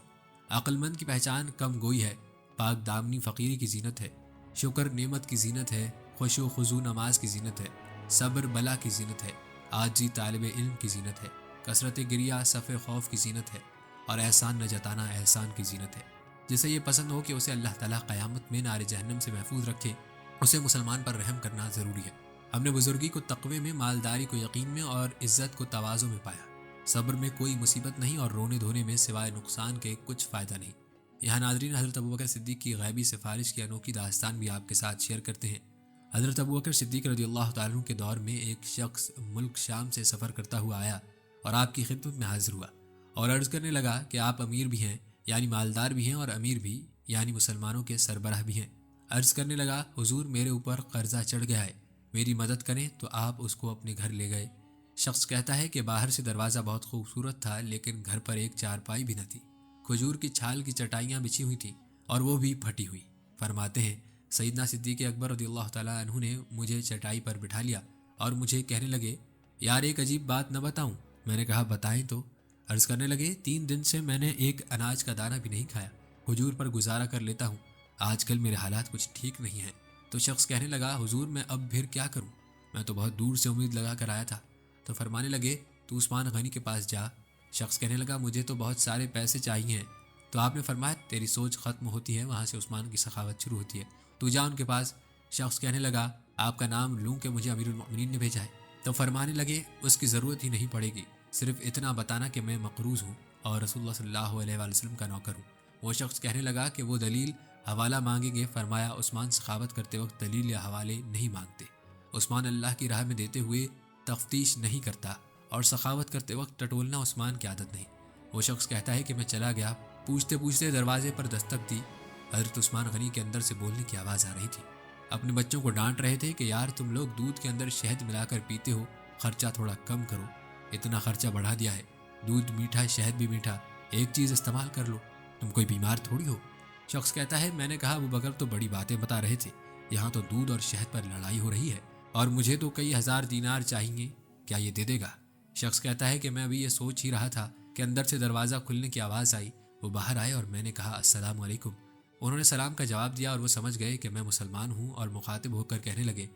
عقل مند کی پہچان کم گوئی ہے، پاک دامنی فقیری کی زینت ہے، شکر نعمت کی زینت ہے، خشوع و خضوع نماز کی زینت ہے، صبر بلا کی زینت ہے، عاجزی طالب علم کی زینت ہے، کثرت گریہ صف خوف کی زینت ہے، اور احسان نہ جتانا احسان کی زینت ہے۔ جسے یہ پسند ہو کہ اسے اللہ تعالیٰ قیامت میں نار جہنم سے محفوظ رکھے، اسے مسلمان پر رحم کرنا ضروری ہے۔ ہم نے بزرگی کو تقوی میں، مالداری کو یقین میں اور عزت کو تواضع میں پایا۔ صبر میں کوئی مصیبت نہیں اور رونے دھونے میں سوائے نقصان کے کچھ فائدہ نہیں۔ یہاں ناظرین حضرت ابوبکر صدیق کی غیبی سفارش کی انوکھی داستان بھی آپ کے ساتھ شیئر کرتے ہیں۔ حضرت ابوبکر صدیق رضی اللہ تعالیٰ عنہ کے دور میں ایک شخص ملک شام سے سفر کرتا ہوا آیا اور آپ کی خدمت میں حاضر ہوا اور عرض کرنے لگا کہ آپ امیر بھی ہیں، یعنی مالدار بھی ہیں، اور امیر بھی یعنی مسلمانوں کے سربراہ بھی ہیں۔ عرض کرنے لگا، حضور میرے اوپر قرضہ چڑھ گیا ہے، میری مدد کریں، تو آپ اس کو اپنے گھر لے گئے۔ شخص کہتا ہے کہ باہر سے دروازہ بہت خوبصورت تھا، لیکن گھر پر ایک چارپائی بھی نہ تھی۔ کھجور کی چھال کی چٹائیاں بچھی ہوئی تھیں اور وہ بھی پھٹی ہوئی۔ فرماتے ہیں سیدنا صدیق اکبر رضی اللہ تعالیٰ عنہ نے مجھے چٹائی پر بٹھا لیا اور مجھے کہنے لگے، یار ایک عجیب بات نہ بتاؤں؟ میں نے کہا بتائیں تو۔ عرض کرنے لگے، 3 دن سے میں نے ایک اناج کا دانہ بھی نہیں کھایا، کھجور پر گزارا کر لیتا ہوں، آج کل میرے حالات کچھ ٹھیک نہیں ہیں۔ تو شخص کہنے لگا، حضور میں اب پھر کیا کروں؟ میں تو بہت دور سے امید لگا کر آیا تھا۔ تو فرمانے لگے، تو عثمان غنی کے پاس جا۔ شخص کہنے لگا، مجھے تو بہت سارے پیسے چاہیے ہیں۔ تو آپ نے فرمایا، تیری سوچ ختم ہوتی ہے، وہاں سے عثمان کی سخاوت شروع ہوتی ہے، تو جا ان کے پاس۔ شخص کہنے لگا، آپ کا نام لوں کہ مجھے امیر المؤمنین نے بھیجا ہے؟ تو فرمانے لگے، اس کی ضرورت ہی نہیں پڑے گی، صرف اتنا بتانا کہ میں مقروض ہوں اور رسول اللہ صلی اللہ علیہ وآلہ وسلم کا نوکر ہوں۔ وہ شخص کہنے لگا کہ وہ دلیل حوالہ مانگیں گے؟ فرمایا، عثمان سخاوت کرتے وقت دلیل یا حوالے نہیں مانگتے۔ عثمان اللہ کی راہ میں دیتے ہوئے تفتیش نہیں کرتا، اور سخاوت کرتے وقت ٹٹولنا عثمان کی عادت نہیں۔ وہ شخص کہتا ہے کہ میں چلا گیا، پوچھتے پوچھتے دروازے پر دستک دی۔ حضرت عثمان غنی کے اندر سے بولنے کی آواز آ رہی تھی۔ اپنے بچوں کو ڈانٹ رہے تھے کہ یار تم لوگ دودھ کے اندر شہد ملا کر پیتے ہو، خرچہ تھوڑا کم کرو، اتنا خرچہ بڑھا دیا ہے، دودھ میٹھا ہے، شہد بھی میٹھا، ایک چیز استعمال کر لو، تم کوئی بیمار تھوڑی ہو۔ شخص کہتا ہے، میں نے کہا ابوبکر تو بڑی باتیں بتا رہے تھے، یہاں تو دودھ اور شہد پر لڑائی ہو رہی ہے، اور مجھے تو کئی ہزار دینار چاہیے، کیا یہ دے دے گا؟ شخص کہتا ہے کہ میں ابھی یہ سوچ ہی رہا تھا کہ اندر سے دروازہ کھلنے کی آواز آئی، وہ باہر آئے اور میں نے کہا السلام علیکم۔ انہوں نے سلام کا جواب دیا اور وہ سمجھ گئے کہ میں مسلمان ہوں، اور مخاطب ہو کر کہنے لگے،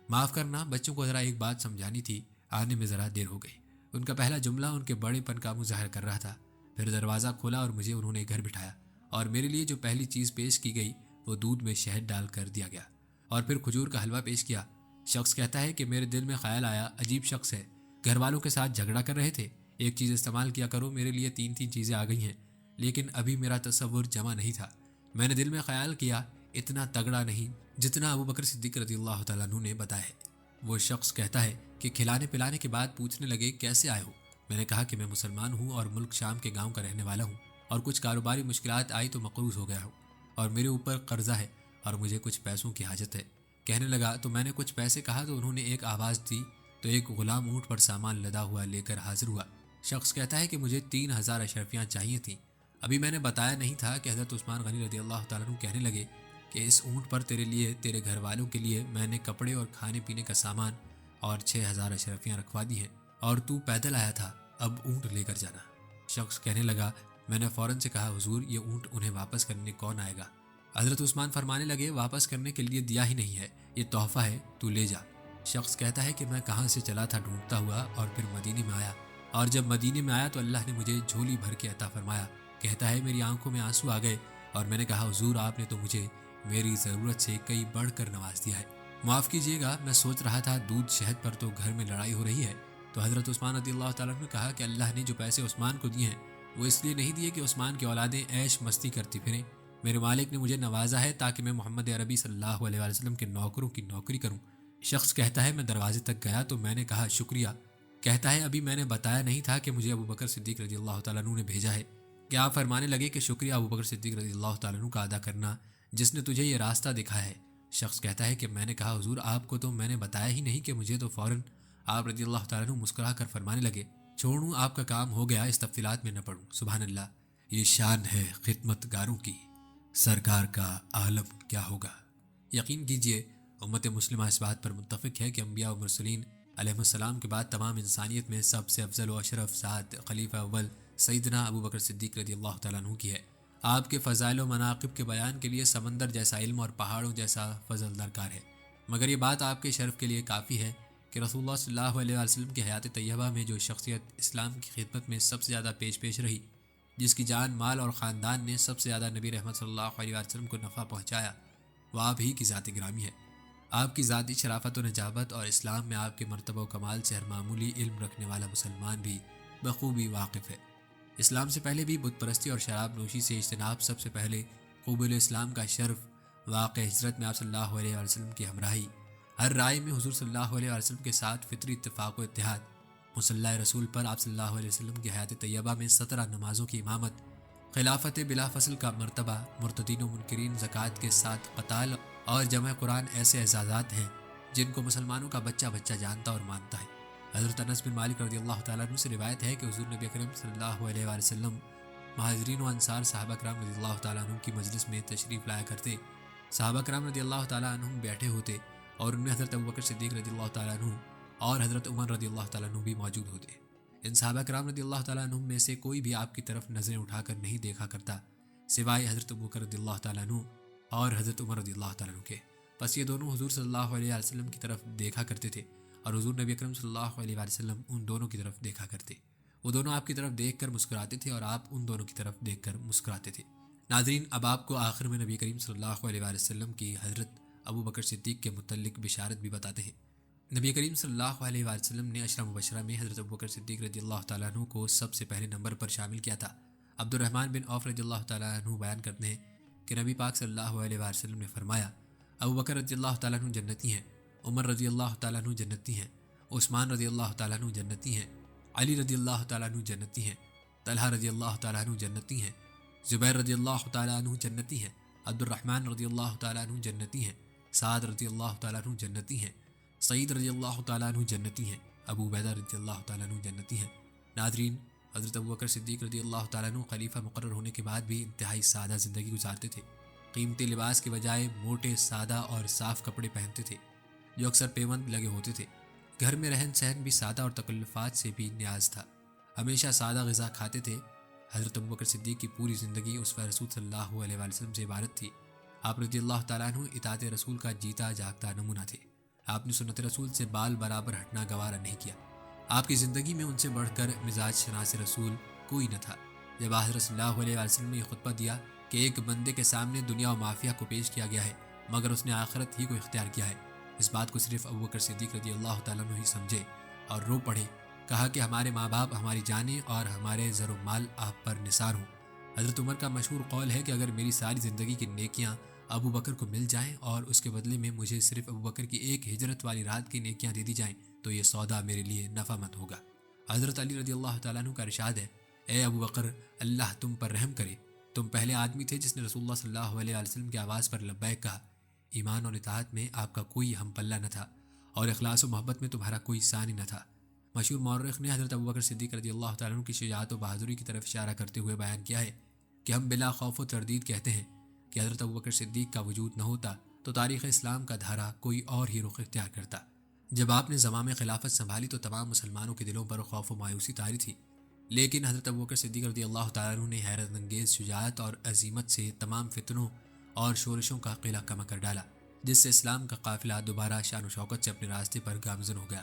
معاف کرنا، بچوں کو ذرا ایک بات سمجھانی تھی، آنے میں ذرا دیر ہو گئی۔ ان کا پہلا جملہ ان کے بڑے پن کا مظاہر کر رہا تھا۔ پھر دروازہ کھولا اور مجھے انہوں نے گھر بٹھایا، اور میرے لیے جو پہلی چیز پیش کی گئی وہ دودھ میں شہد ڈال کر دیا گیا، اور پھر کھجور کا حلوہ پیش کیا۔ شخص کہتا ہے کہ میرے دل میں خیال آیا، عجیب شخص ہے، گھر والوں کے ساتھ جھگڑا کر رہے تھے؟ ایک چیز استعمال کیا کرو، میرے لیے 3 چیزیں آ گئی ہیں، لیکن ابھی میرا تصور جمع نہیں تھا۔ میں نے دل میں خیال کیا اتنا تگڑا نہیں جتنا ابو بکر صدیق رضی اللہ تعالیٰ عنہ نے بتایا ہے۔ وہ شخص کہتا ہے کہ کھلانے پلانے کے بعد پوچھنے لگے کیسے آئے ہو؟ میں نے کہا کہ میں مسلمان ہوں اور ملک شام کے گاؤں کا رہنے والا ہوں، اور کچھ کاروباری مشکلات آئی تو مقروض ہو گیا ہوں، اور میرے اوپر قرضہ ہے اور مجھے کچھ پیسوں کی حاجت ہے۔ کہنے لگا تو میں نے کچھ پیسے کہا تو انہوں نے ایک آواز دی تو ایک غلام اونٹ پر سامان لدا ہوا لے کر حاضر ہوا۔ شخص کہتا ہے کہ مجھے 3000 اشرفیاں چاہیے تھیں۔ ابھی میں نے بتایا نہیں تھا کہ حضرت عثمان غنی رضی اللہ تعالیٰ عنہ کہنے لگے کہ اس اونٹ پر تیرے لیے، تیرے گھر والوں کے لیے میں نے کپڑے اور کھانے پینے کا سامان اور 6000 اشرفیاں رکھوا دی ہیں، اور تو پیدل آیا تھا، اب اونٹ لے کر جانا۔ شخص کہنے لگا میں نے فوراً سے کہا حضور یہ اونٹ انہیں واپس کرنے کون آئے گا؟ حضرت عثمان فرمانے لگے واپس کرنے کے لیے دیا ہی نہیں ہے، یہ تحفہ ہے، تو لے جا۔ شخص کہتا ہے کہ میں کہاں سے چلا تھا ڈھونڈتا ہوا اور پھر مدینے میں آیا، اور جب مدینے میں آیا تو اللہ نے مجھے جھولی بھر کے عطا فرمایا۔ کہتا ہے میری آنکھوں میں آنسو آ گئے اور میں نے کہا حضور آپ نے تو مجھے میری ضرورت سے کئی بڑھ کر نواز دیا ہے، معاف کیجیے گا، میں سوچ رہا تھا دودھ شہد پر تو گھر میں لڑائی ہو رہی ہے۔ تو حضرت عثمان رضی اللہ تعالیٰ نے کہا کہ اللہ نے جو پیسے عثمان کو دیے ہیں وہ اس لیے نہیں دیے کہ عثمان کی اولادیں عیش مستی کرتی پھریں، میرے مالک نے مجھے نوازا ہے تاکہ میں محمد عربی صلی اللہ علیہ وسلم کے نوکروں کی نوکری کروں۔ شخص کہتا ہے میں دروازے تک گیا تو میں نے کہا شکریہ۔ کہتا ہے ابھی میں نے بتایا نہیں تھا کہ مجھے ابو بکر صدیق رضی اللہ تعالیٰ عنہ نے بھیجا ہے، کہ آپ فرمانے لگے کہ شکریہ ابو بکر صدیق رضی اللہ تعالیٰ عنہ کا ادا کرنا جس نے تجھے یہ راستہ دکھایا ہے۔ شخص کہتا ہے کہ میں نے کہا حضور آپ کو تو میں نے بتایا ہی نہیں کہ مجھے تو فوراً آپ رضی اللہ تعالیٰ عنہ مسکرا کر فرمانے لگے چھوڑوں آپ کا کام ہو گیا، اس تفصیلات میں نہ پڑھوں۔ سبحان اللہ، یہ شان ہے خدمت گاروں کی، سرکار کا عالم کیا ہوگا۔ یقین کیجئے امت مسلمہ اس بات پر متفق ہے کہ انبیاء و مرسلین علیہ السلام کے بعد تمام انسانیت میں سب سے افضل و اشرف ذات خلیفہ اول سیدنا ابو بکر صدیق رضی اللہ تعالیٰ عنہ کی ہے۔ آپ کے فضائل و مناقب کے بیان کے لیے سمندر جیسا علم اور پہاڑوں جیسا فضل درکار ہے، مگر یہ بات آپ کے شرف کے لیے کافی ہے کہ رسول اللہ صلی اللہ علیہ وسلم کی حیات طیبہ میں جو شخصیت اسلام کی خدمت میں سب سے زیادہ پیش رہی، جس کی جان مال اور خاندان نے سب سے زیادہ نبی رحمت صلی اللہ علیہ وسلم کو نفع پہنچایا، وہ آپ ہی کی ذات گرامی ہے۔ آپ کی ذاتی شرافت و نجابت اور اسلام میں آپ کے مرتبہ و کمال سے ہر معمولی علم رکھنے والا مسلمان بھی بخوبی واقف ہے۔ اسلام سے پہلے بھی بت پرستی اور شراب نوشی سے اجتناب سب سے پہلے قبول اسلام کا شرف، واقع ہجرت میں آپ صلی اللہ علیہ وسلم کی ہمراہی، ہر رائے میں حضور صلی اللہ علیہ وسلم کے ساتھ فطری اتفاق و اتحاد، مصلی رسول پر آپ صلی اللہ علیہ وسلم کی حیات طیبہ میں 17 نمازوں کی امامت، خلافت بلا فصل کا مرتبہ، مرتدین و منکرین زکوٰۃ کے ساتھ قتال اور جمع قرآن ایسے اعزازات ہیں جن کو مسلمانوں کا بچہ بچہ جانتا اور مانتا ہے۔ حضرت انس بن مالک رضی اللہ تعالیٰ عنہ سے روایت ہے کہ حضور نبی اکرم صلی اللہ علیہ وسلم مہاجرین و انصار صحابہ کرام رضی اللہ تعالیٰ عنہ کی مجلس میں تشریف لایا کرتے، صحابہ کرام رضی اللہ تعالیٰ عنہ بیٹھے ہوتے اور ان میں حضرت ابو بکر صدیق رضی اللہ تعالیٰ عنہ اور حضرت عمر رضی اللہ تعالیٰ عنہ بھی موجود ہوتے۔ ان صحابہ کرام رضی اللہ تعالیٰ عنہ میں سے کوئی بھی آپ کی طرف نظریں اٹھا کر نہیں دیکھا کرتا سوائے حضرت ابو بکر رضی اللہ تعالیٰ عنہ اور حضرت عمر رضی اللہ تعالیٰ عنہ کے، بس یہ دونوں حضور صلی اللہ علیہ وسلم کی طرف دیکھا کرتے تھے اور حضور نبی اکرم صلی اللہ علیہ وسلم ان دونوں کی طرف دیکھا کرتے، وہ دونوں آپ کی طرف دیکھ کر مسکراتے تھے اور آپ ان دونوں کی طرف دیکھ کر مسکراتے تھے۔ ناظرین، اب آپ کو آخر میں نبی کریم صلی اللہ علیہ وسلم کی حضرت ابو بکر صدیق کے متعلق بشارت بھی بتاتے ہیں۔ نبی کریم صلی اللہ علیہ وسلم نے عشرہ مبشرہ میں حضرت ابو بکر صدیق رضی اللہ تعالیٰ عنہ کو سب سے پہلے نمبر پر شامل کیا تھا۔ عبد الرحمن بن عوف رضی اللہ تعالیٰ عنہ بیان کرتے ہیں کہ نبی پاک صلی اللہ علیہ وسلم نے فرمایا ابو بکر رضی اللہ تعالیٰ عنہ جنتی ہیں، عمر رضی اللہ تعالیٰ عنہ جنتی ہیں، عثمان رضی اللہ تعالیٰ عنہ جنتی ہیں، علی رضی اللہ تعالیٰ عنہ جنتی ہیں، طلحہ رضی اللہ تعالیٰ عنہ جنتی ہیں، زبیر رضی اللہ تعالیٰ عنہ جنتی ہیں، عبد الرحمن رضی اللہ تعالیٰ عنہ جنتی ہیں، سعد رضی اللہ تعالیٰ عنہ جنتی ہیں، سعید رضی اللہ تعالیٰ عنہ جنتی ہیں، ابو عبیدہ رضی اللہ تعالیٰ عنہ جنتی ہیں۔ ناظرین، حضرت ابو بکر صدیق رضی اللہ تعالیٰ عنہ خلیفہ مقرر ہونے کے بعد بھی انتہائی سادہ زندگی گزارتے تھے، قیمتی لباس کے بجائے موٹے سادہ اور صاف کپڑے پہنتے تھے جو اکثر پیوند لگے ہوتے تھے۔ گھر میں رہن سہن بھی سادہ اور تکلفات سے بھی نیاز تھا، ہمیشہ سادہ غذا کھاتے تھے۔ حضرت ابو بکر صدیق کی پوری زندگی اسوہ رسول صلی اللہ علیہ وسلم سے عبارت تھی۔ آپ رضی اللہ تعالیٰ عنہ اطاعت رسول کا جیتا جاگتا نمونہ تھے۔ آپ نے سنت رسول سے بال برابر ہٹنا گوارا نہیں کیا۔ آپ کی زندگی میں ان سے بڑھ کر مزاج شناس رسول کوئی نہ تھا۔ جب حضرت صلی اللہ علیہ وسلم نے یہ خطبہ دیا کہ ایک بندے کے سامنے دنیا و مافیہ کو پیش کیا گیا ہے مگر اس نے آخرت ہی کو اختیار کیا ہے، اس بات کو صرف ابو بکر صدیق رضی اللہ تعالیٰ عنہ ہی سمجھے اور رو پڑے کہا کہ ہمارے ماں باپ، ہماری جانیں اور ہمارے زر و مال آپ پر نثار ہوں۔ حضرت عمر کا مشہور قول ہے کہ اگر میری ساری زندگی کی نیکیاں ابو بکر کو مل جائیں اور اس کے بدلے میں مجھے صرف ابو بکر کی ایک ہجرت والی رات کی نیکیاں دے دی جائیں تو یہ سودا میرے لیے نفع مند ہوگا۔ حضرت علی رضی اللہ تعالیٰ عنہ کا ارشاد ہے، اے ابو بکر، اللہ تم پر رحم کرے، تم پہلے آدمی تھے جس نے رسول اللہ صلی اللہ علیہ وسلم کی آواز پر لبیک کہا۔ ایمان اور اطاعت میں آپ کا کوئی ہم پلہ نہ تھا اور اخلاص و محبت میں تمہارا کوئی ثانی نہ تھا۔ مشہور مورخ نے حضرت ابو بکر صدیق رضی اللہ تعالیٰ عنہ کی شجاعت و بہادری کی طرف اشارہ کرتے ہوئے بیان کیا ہے کہ ہم بلا خوف و تردید کہتے ہیں کہ حضرت ابو بکر صدیق کا وجود نہ ہوتا تو تاریخ اسلام کا دھارا کوئی اور ہی رخ اختیار کرتا۔ جب آپ نے زمام خلافت سنبھالی تو تمام مسلمانوں کے دلوں پر خوف و مایوسی طاری تھی، لیکن حضرت ابو بکر صدیق رضی اللہ تعالیٰ عنہ نے حیرت انگیز شجاعت اور عزیمت سے تمام فتنوں اور شورشوں کا قلعہ کما کر ڈالا، جس سے اسلام کا قافلہ دوبارہ شان و شوکت سے اپنے راستے پر گامزن ہو گیا۔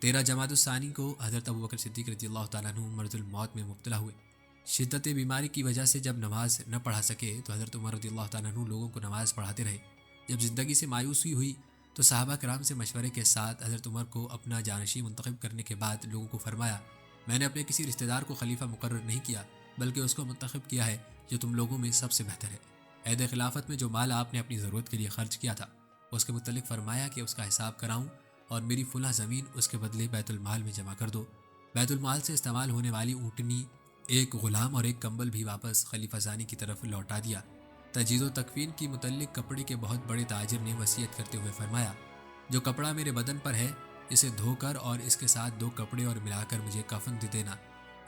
13 جمادی الثانی کو حضرت ابو بکر صدیق رضی اللہ تعالیٰ عنہ مرض الموت میں مبتلا ہوئے۔ شدت بیماری کی وجہ سے جب نماز نہ پڑھا سکے تو حضرت عمر رضی اللہ تعالیٰ عنہ لوگوں کو نماز پڑھاتے رہے۔ جب زندگی سے مایوسی ہوئی تو صحابہ کرام سے مشورے کے ساتھ حضرت عمر کو اپنا جانشین منتخب کرنے کے بعد لوگوں کو فرمایا، میں نے اپنے کسی رشتہ دار کو خلیفہ مقرر نہیں کیا بلکہ اس کو منتخب کیا ہے جو تم لوگوں میں سب سے بہتر ہے۔ عہد خلافت میں جو مال آپ نے اپنی ضرورت کے لیے خرچ کیا تھا اس کے متعلق فرمایا کہ اس کا حساب کراؤں اور میری فلاں زمین اس کے بدلے بیت المال میں جمع کر دو۔ بیت المال سے استعمال ہونے والی اونٹنی، ایک غلام اور ایک کمبل بھی واپس خلیفہ ثانی کی طرف لوٹا دیا۔ تجہیز و تکفین کی متعلق کپڑے کے بہت بڑے تاجر نے وصیت کرتے ہوئے فرمایا، جو کپڑا میرے بدن پر ہے اسے دھو کر اور اس کے ساتھ 2 کپڑے اور ملا کر مجھے کفن دے دینا۔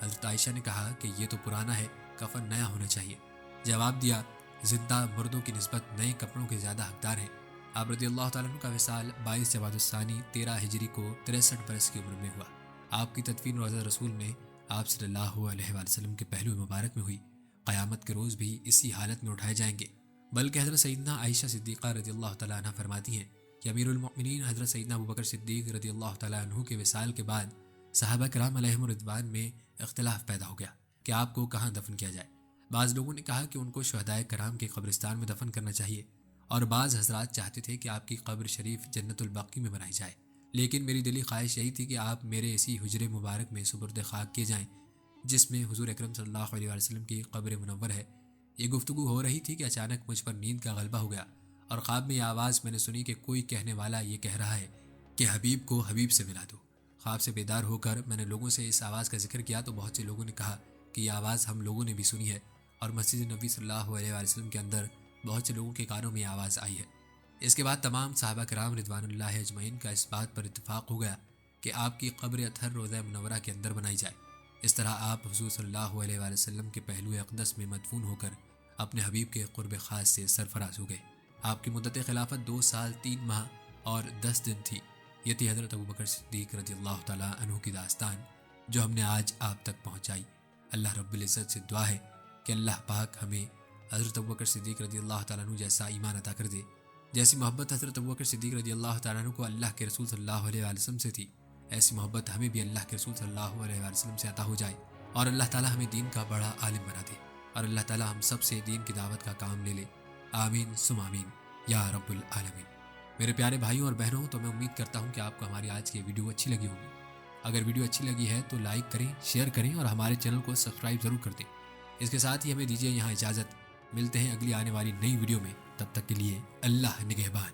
حضرت عائشہ نے کہا کہ یہ تو پرانا ہے، کفن نیا ہونا چاہیے۔ جواب دیا، زندہ مردوں کی نسبت نئے کپڑوں کے زیادہ حقدار ہیں۔ آپ رضی اللہ تعالیٰ عنہ کا وصال 22 جمادی الثانی 13 ہجری کو 63 برس کی عمر میں ہوا۔ آپ کی تدفین روضہ رسول میں آپ صلی اللہ علیہ وسلم کے پہلو مبارک میں ہوئی۔ قیامت کے روز بھی اسی حالت میں اٹھائے جائیں گے۔ بلکہ حضرت سیدنا عائشہ صدیقہ رضی اللہ تعالیٰ عنہ فرماتی ہیں کہ امیر المؤمنین حضرت سیدنا ابو بکر صدیق رضی اللہ تعالیٰ عنہ کے وصال کے بعد صحابہ کرام علیہم رضوان میں اختلاف پیدا ہو گیا کہ آپ کو کہاں دفن کیا جائے۔ بعض لوگوں نے کہا کہ ان کو شہدائے کرام کے قبرستان میں دفن کرنا چاہیے، اور بعض حضرات چاہتے تھے کہ آپ کی قبر شریف جنت البقی میں بنائی جائے، لیکن میری دلی خواہش یہی تھی کہ آپ میرے اسی حجرے مبارک میں سپرد خاک کیے جائیں جس میں حضور اکرم صلی اللہ علیہ وسلم کی قبر منور ہے۔ یہ گفتگو ہو رہی تھی کہ اچانک مجھ پر نیند کا غلبہ ہو گیا اور خواب میں یہ آواز میں نے سنی کہ کوئی کہنے والا یہ کہہ رہا ہے کہ حبیب کو حبیب سے ملا دو۔ خواب سے بیدار ہو کر میں نے لوگوں سے اس آواز کا ذکر کیا تو بہت سے لوگوں نے کہا کہ یہ آواز ہم لوگوں نے بھی سنی ہے، اور مسجد نبی صلی اللہ علیہ وسلم کے اندر بہت سے لوگوں کے کانوں میں یہ آواز آئی ہے۔ اس کے بعد تمام صحابہ کرام رضوان اللہ اجمعین کا اس بات پر اتفاق ہو گیا کہ آپ کی قبر اطہر روضہ منورہ کے اندر بنائی جائے۔ اس طرح آپ حضور صلی اللہ علیہ وسلم کے پہلو اقدس میں مدفون ہو کر اپنے حبیب کے قرب خاص سے سرفراز ہو گئے۔ آپ کی مدت خلافت 2 سال 3 ماہ اور 10 دن تھی۔ یہ تھی حضرت ابو بکر صدیق رضی اللہ تعالیٰ عنہ کی داستان جو ہم نے آج آپ تک پہنچائی۔ اللہ رب العزت سے دعا ہے کہ اللہ پاک ہمیں حضرت ابو بکر صدیق رضی اللہ تعالیٰ عنہ جیسا ایمان عطا کر دے۔ جیسی محبت حضرت ابو بکر صدیق رضی اللہ تعالیٰ عنہ کو اللہ کے رسول صلی اللہ علیہ وسلم سے تھی، ایسی محبت ہمیں بھی اللہ کے رسول صلی اللہ علیہ وسلم سے عطا ہو جائے، اور اللہ تعالیٰ ہمیں دین کا بڑا عالم بنا دے، اور اللہ تعالیٰ ہم سب سے دین کی دعوت کا کام لے لے۔ آمین ثم آمین یا رب العالمین۔ میرے پیارے بھائیوں اور بہنوں، تو میں امید کرتا ہوں کہ آپ کو ہماری آج کی ویڈیو اچھی لگی ہوگی۔ اگر ویڈیو اچھی لگی ہے تو لائک کریں، شیئر کریں اور ہمارے چینل کو سبسکرائب ضرور کر دیں۔ اس کے ساتھ ہی ہمیں دیجیے یہاں اجازت، ملتے ہیں اگلی آنے والی نئی ویڈیو میں، تب تک کے لیے اللہ نگہبان۔